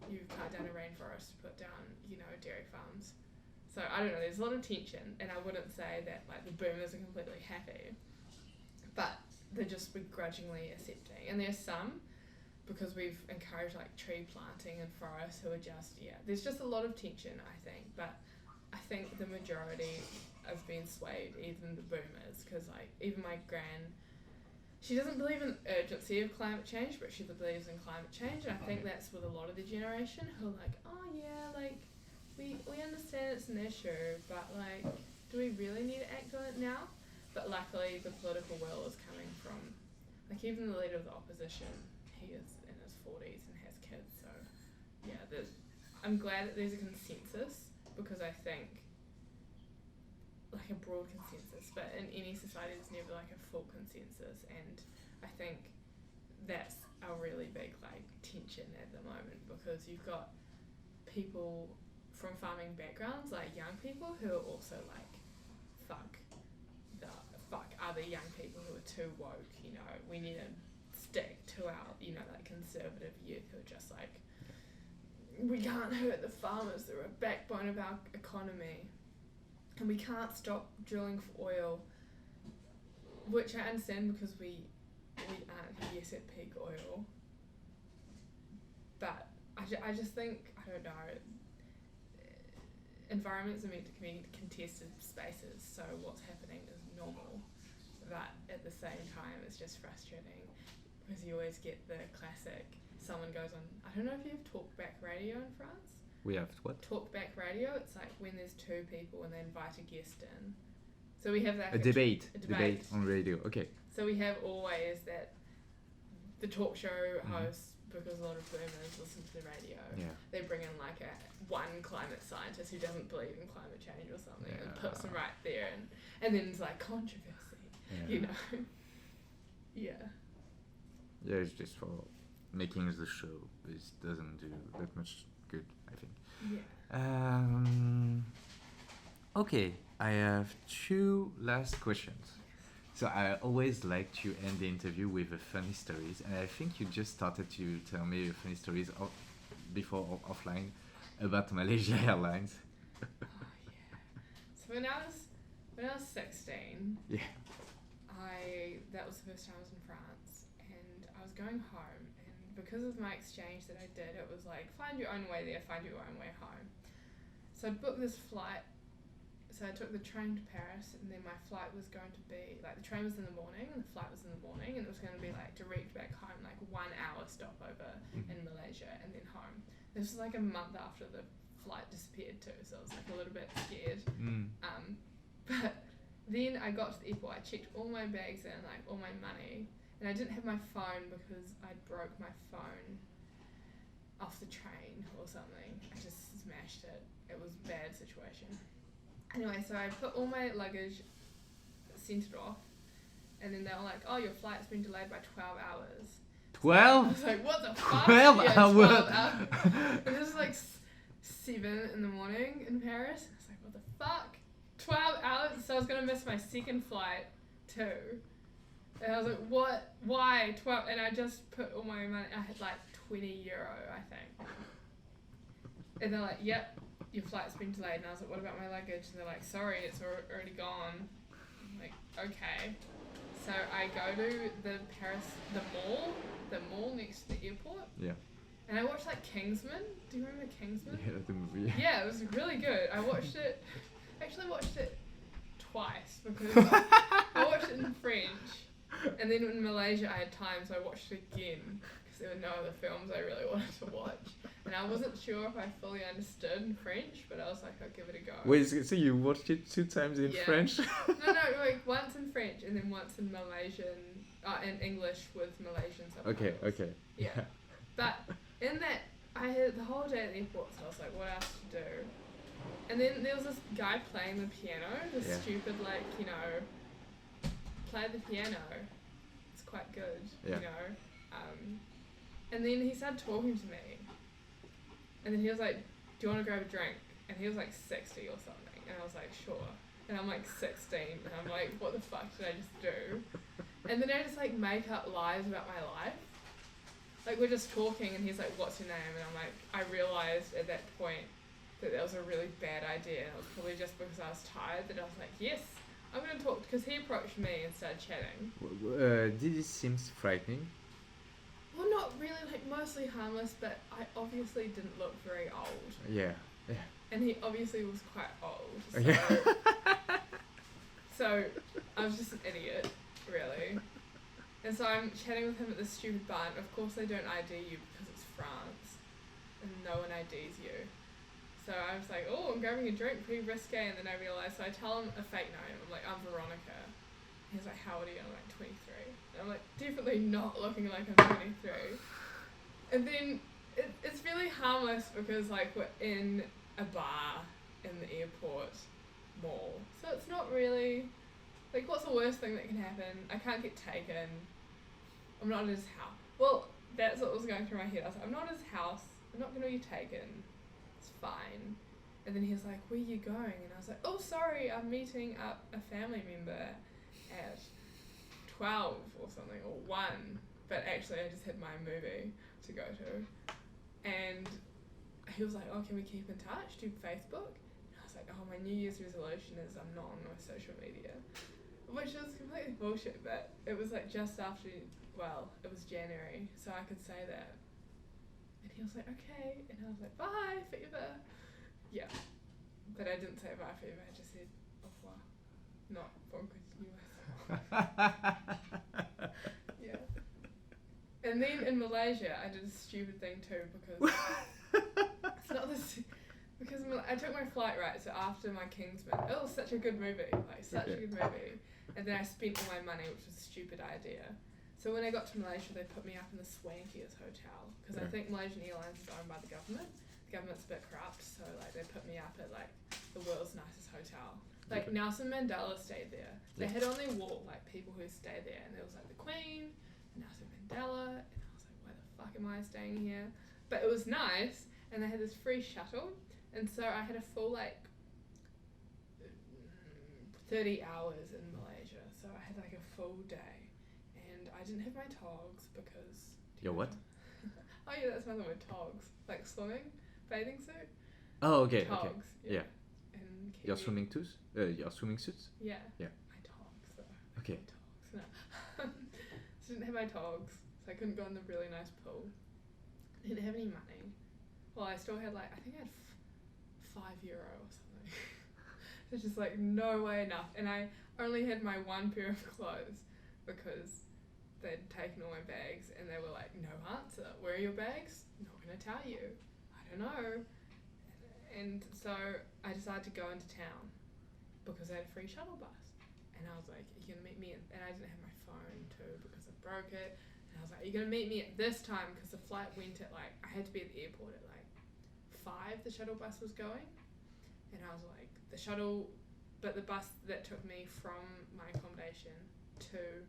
you cut down a rainforest to put down, you know, dairy farms? So I don't know, there's a lot of tension, and I wouldn't say that like the boomers are completely happy, but they're just begrudgingly accepting. And there's some, because we've encouraged like tree planting and forests, who are just, there's just a lot of tension, I think, but I think the majority have been swayed, even the boomers, because like even my gran, she doesn't believe in the urgency of climate change, but she believes in climate change, and I think that's with a lot of the generation who are like, oh yeah, like we understand it's an issue, but like, do we really need to act on it now? But luckily the political will is coming from, like even the leader of the opposition, he is in his 40s and has kids, so I'm glad that there's a consensus, because I think like a broad consensus, but in any society there's never like a full consensus, and I think that's a really big like tension at the moment, because you've got people from farming backgrounds, like young people, who are also like, fuck other young people who are too woke, you know, we need to stick to our, you know, like conservative youth who are just like, we can't hurt the farmers, they're a backbone of our economy, and we can't stop drilling for oil, which I understand because we aren't yet at peak oil, but I just think, I don't know, environments are meant to be contested spaces, so what's happening is normal, but at the same time it's just frustrating, because you always get the classic, someone goes on, I don't know if you have talkback radio in France? We have what? Talkback radio, it's like when there's two people and they invite a guest in. So we have that... A debate on radio, okay. So we have always that, the talk show host, because a lot of boomers listen to the radio, they bring in like one climate scientist who doesn't believe in climate change or something, and puts them right there, and then it's like controversy, you know. Yeah, it's just for making the show. It doesn't do that much good, I think. Okay, I have two last questions. So I always like to end the interview with a funny stories, and I think you just started to tell me funny stories before offline about Malaysia Airlines. Oh yeah. So when I was 16, Yeah. that was the first time I was in France, and I was going home, and because of my exchange that I did, it was like find your own way there, find your own way home. So I'd booked this flight. So I took the train to Paris, and then my flight was going to be, like, the train was in the morning, and the flight was in the morning, and it was going to be, like, direct back home, like, 1 hour stopover in Malaysia, and then home. This was, like, a month after the flight disappeared, too, so I was, like, a little bit scared. But then I got to the airport, I checked all my bags in, like, all my money, and I didn't have my phone because I broke my phone off the train or something. I just smashed it. It was a bad situation. Anyway, so I put all my luggage, sent it off, and then they were like, oh, your flight's been delayed by 12 hours. 12? I was like, what the fuck? 12 yeah, hours? 12 hours. And this was like 7 in the morning in Paris. I was like, what the fuck? 12 hours? So I was going to miss my second flight too. And I was like, what? Why? 12? And I just put all my money, I had like €20, I think. And they're like, yep. Your flight's been delayed, and I was like, what about my luggage? And they're like, sorry, it's already gone. I'm like, okay. So I go to the mall next to the airport. Yeah. And I watched like Kingsman. Do you remember Kingsman? Yeah, the movie. Yeah, it was really good. I watched it twice because I watched it in French, and then in Malaysia I had time, so I watched it again because there were no other films I really wanted to watch. And I wasn't sure if I fully understood in French, but I was like, I'll give it a go. Wait, so you watched it 2 times in French? No, like once in French and then once in Malaysian, in English with Malaysian subtitles. Okay. Yeah. But in that, I had the whole day at the airport, so I was like, what else to do? And then there was this guy playing the piano, stupid, like, you know, play the piano. It's quite good, you know. And then he started talking to me. And then he was like, do you want to grab a drink? And he was like 60 or something. And I was like, sure. And I'm like 16. And I'm like, what the fuck did I just do? And then I just like make up lies about my life. Like we're just talking and he's like, what's your name? And I'm like, I realised at that point that was a really bad idea. And it was probably just because I was tired that I was like, yes, I'm going to talk. Because he approached me and started chatting. Did it seem frightening? Well, not really, like mostly harmless, but I obviously didn't look very old. Yeah. And he obviously was quite old. So, Yeah. so I was just an idiot, really. And so I'm chatting with him at this stupid bar, and of course they don't ID you because it's France, and no one IDs you. So I was like, oh, I'm grabbing a drink, pretty risque, and then I realised, so I tell him a fake name, I'm like, I'm Veronica. He's like, how old are you? I'm like, 23. And I'm like, definitely not looking like I'm 23. And then it's really harmless because like we're in a bar in the airport mall. So it's not really, like what's the worst thing that can happen? I can't get taken. I'm not at his house. Well, that's what was going through my head. I was like, I'm not at his house. I'm not going to be taken. It's fine. And then he was like, where are you going? And I was like, oh, sorry, I'm meeting up a family member at 12 or something, or 1, but actually I just had my movie to go to. And he was like, oh, can we keep in touch? Do Facebook? And I was like, oh, my New Year's resolution is I'm not on my social media. Which was completely bullshit, but it was like just after, well, it was January, so I could say that. And he was like, okay, and I was like, bye, forever. Yeah, but I didn't say bye forever, I just said au revoir, not bon continuation. Yeah. And then in Malaysia, I did a stupid thing too because it's not this. Because I took my flight right, so after my Kingsman, it was such a good movie, like such a good movie. And then I spent all my money, which was a stupid idea. So when I got to Malaysia, they put me up in the swankiest hotel because I think Malaysian Airlines is owned by the government. The government's a bit corrupt, so like they put me up at like the world's nicest hotel. Like Nelson Mandela stayed there. They had on their wall like people who stayed there, and there was like the Queen, and Nelson Mandela, and I was like, why the fuck am I staying here? But it was nice, and they had this free shuttle, and so I had a full like 30 hours in Malaysia, so I had like a full day, and I didn't have my togs because... Your what? Oh yeah, that's another word, togs. Like swimming, bathing suit. Oh, okay, togs, okay. Yeah. And Your swimming suits? Your swimming suits? Yeah. Yeah. My togs though. Okay. My togs, no. So I didn't have my togs, so I couldn't go in the really nice pool. Didn't have any money. Well, I still had like, I think I had €5 or something. It's just like no way enough. And I only had my one pair of clothes because they'd taken all my bags and they were like, no answer. Where are your bags? Not going to tell you. I don't know. And so I decided to go into town because I had a free shuttle bus. And I was like, are you going to meet me? And I didn't have my phone too because I broke it. And I was like, are you going to meet me at this time? Because the flight went at like, I had to be at the airport at like 5, the shuttle bus was going. And I was like, but the bus that took me from my accommodation to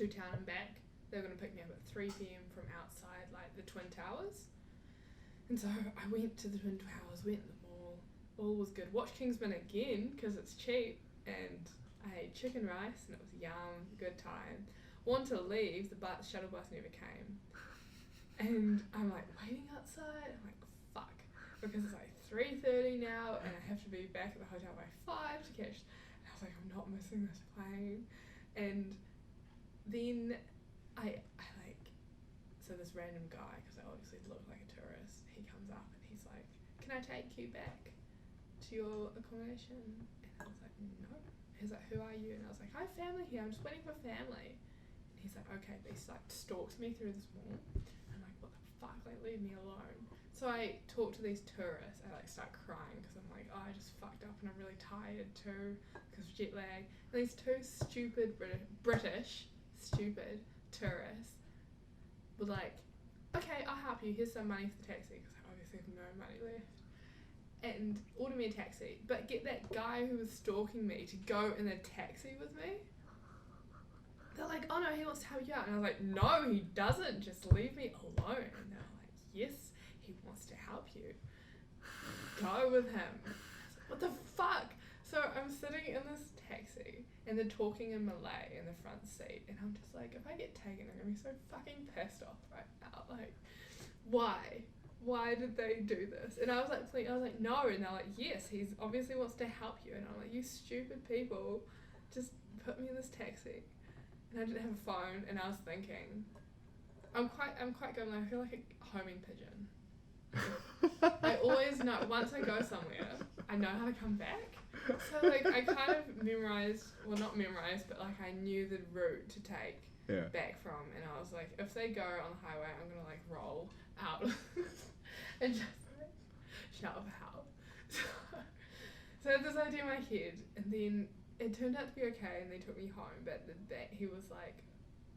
town and back, they were going to pick me up at 3 p.m. from outside like the Twin Towers. And so I went to the Twin Towers, went to the mall, all was good. Watched Kingsman again because it's cheap, and I ate chicken rice and it was yum, good time. Wanted to leave, the shuttle bus never came. And I'm like waiting outside, I'm like fuck, because it's like 3:30 now and I have to be back at the hotel by 5 to catch, and I was like, I'm not missing this plane. And then I like, so this random guy, because I obviously look like a tourist, he comes up and he's like, can I take you back to your accommodation? And I was like, no. He's like, who are you? And I was like, I have family here, I'm just waiting for family. And he's like, okay. But he like stalks me through this mall. I'm like, what the fuck, like leave me alone. So I talk to these tourists, I like start crying because I'm like, oh, I just fucked up and I'm really tired too because of jet lag. And these two stupid British stupid tourists were like, okay, I'll help you, here's some money for the taxi, because I obviously have no money left, and order me a taxi, but get that guy who was stalking me to go in a taxi with me. They're like, oh no, he wants to help you out. And I was like, no, he doesn't, just leave me alone. And they're like, yes, he wants to help you, go with him. I was like, what the fuck? So I'm sitting in this taxi and they're talking in Malay in the front seat, and I'm just like, if I get taken, I'm gonna be so fucking pissed off right now. Like, why? Why did they do this? And I was like, no. And they're like, yes, he obviously wants to help you. And I'm like, you stupid people, just put me in this taxi. And I didn't have a phone, and I was thinking, I'm quite good. I feel like a homing pigeon. I always know, once I go somewhere, I know how to come back. So like I kind of not memorized, but like I knew the route to take back from, and I was like, if they go on the highway, I'm gonna like roll out and just like shout for help. So I had this idea in my head, and then it turned out to be okay, and they took me home, but he was like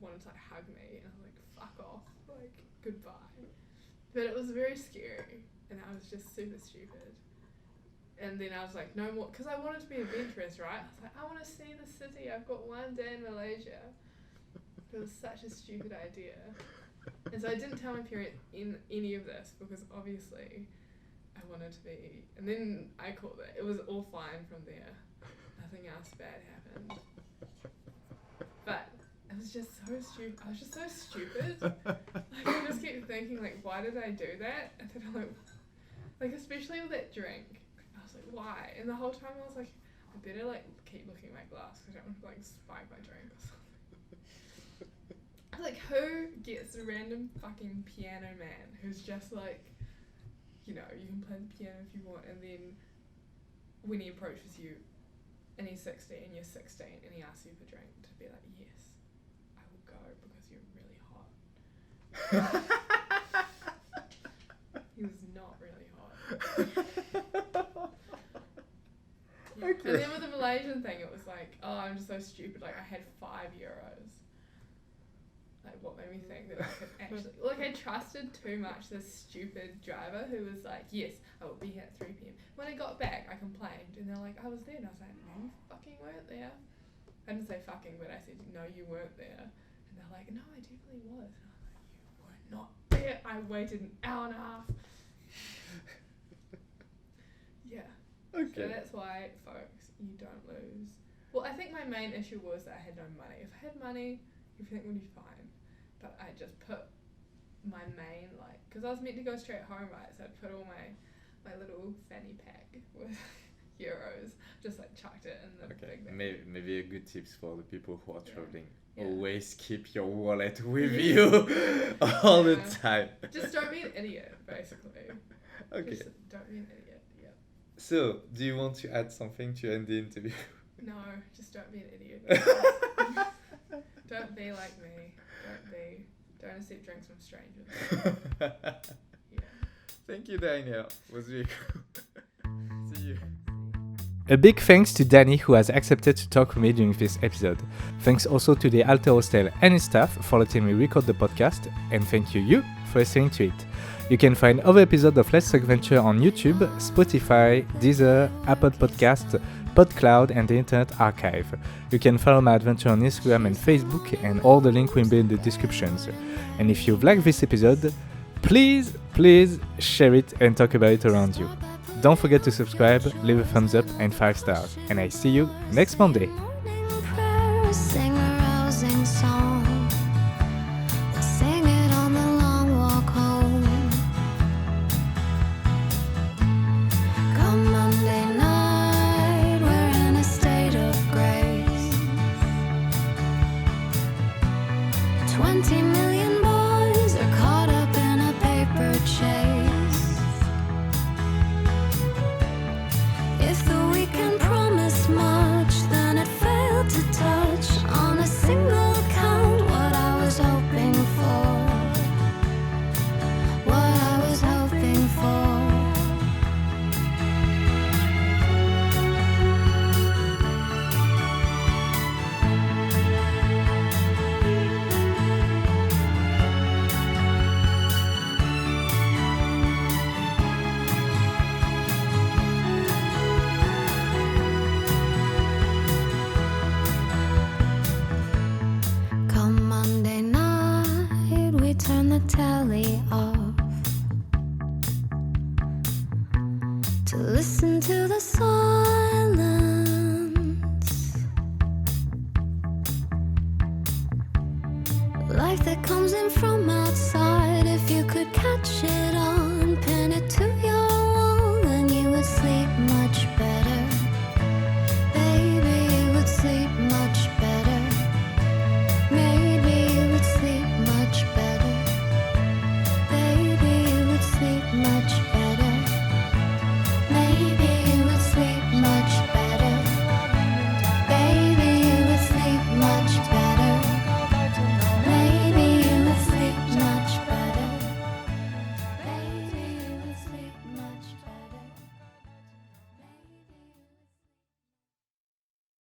wanted to like hug me, and I was like, fuck off, like goodbye. But it was very scary, and I was just super stupid. And then I was like, no more, because I wanted to be adventurous, right? I was like, I want to see the city. I've got one day in Malaysia. It was such a stupid idea. And so I didn't tell my parents in any of this, because obviously I wanted to be, and then I called it. It was all fine from there. Nothing else bad happened. But it was just so stupid. I was just so stupid. Like, I just kept thinking, like, why did I do that? And then I'm like, especially with that drink. I was like, why? And the whole time I was like, I better, like, keep looking at my glass because I don't want to, like, spike my drink or something. I was like, who gets a random fucking piano man who's just like, you know, you can play the piano if you want, and then when he approaches you and he's 16 and you're 16 and he asks you for a drink, to be like, yes, I will go because you're really hot. He was not really hot. Yeah. Okay. And then with the Malaysian thing, it was like, oh, I'm just so stupid. Like, I had €5. Like, what made me think that I could actually... Like, I trusted too much this stupid driver who was like, yes, I will be here at 3 p.m. When I got back, I complained, and they're like, I was there. And I was like, no, you fucking weren't there. I didn't say fucking, but I said, no, you weren't there. And they're like, no, I definitely was. And I was like, you were not there. I waited an hour and a half. Yeah. Okay. So that's why, folks, you don't lose. Well, I think my main issue was that I had no money. If I had money, everything would be fine. But I just put my main, like, because I was meant to go straight home, right? So I'd put all my little fanny pack with euros, just like chucked it in the big bag. Maybe a good tips for the people who are traveling. Yeah. Always keep your wallet with you all the time. Just don't be an idiot, basically. Okay. Just don't be an idiot, yeah. So, do you want to add something to end the interview? No, just don't be an idiot. Don't be like me. Don't accept drinks from strangers. Yeah. Thank you, Daniel. It was really cool. See you. A big thanks to Dani, who has accepted to talk with me during this episode. Thanks also to the Alter Hostel and its staff for letting me record the podcast, and thank you for listening to it. You can find other episodes of Let's Talk Venture on YouTube, Spotify, Deezer, Apple Podcasts, PodCloud, and the Internet Archive. You can follow my adventure on Instagram and Facebook, and all the links will be in the descriptions. And if you've liked this episode, please share it and talk about it around you. Don't forget to subscribe, leave a thumbs up and 5 stars. And I see you next Monday. Turn the tally off to listen to the silence, life that comes in from outside. If you could catch it on, pin it to your wall, then you would sleep much better.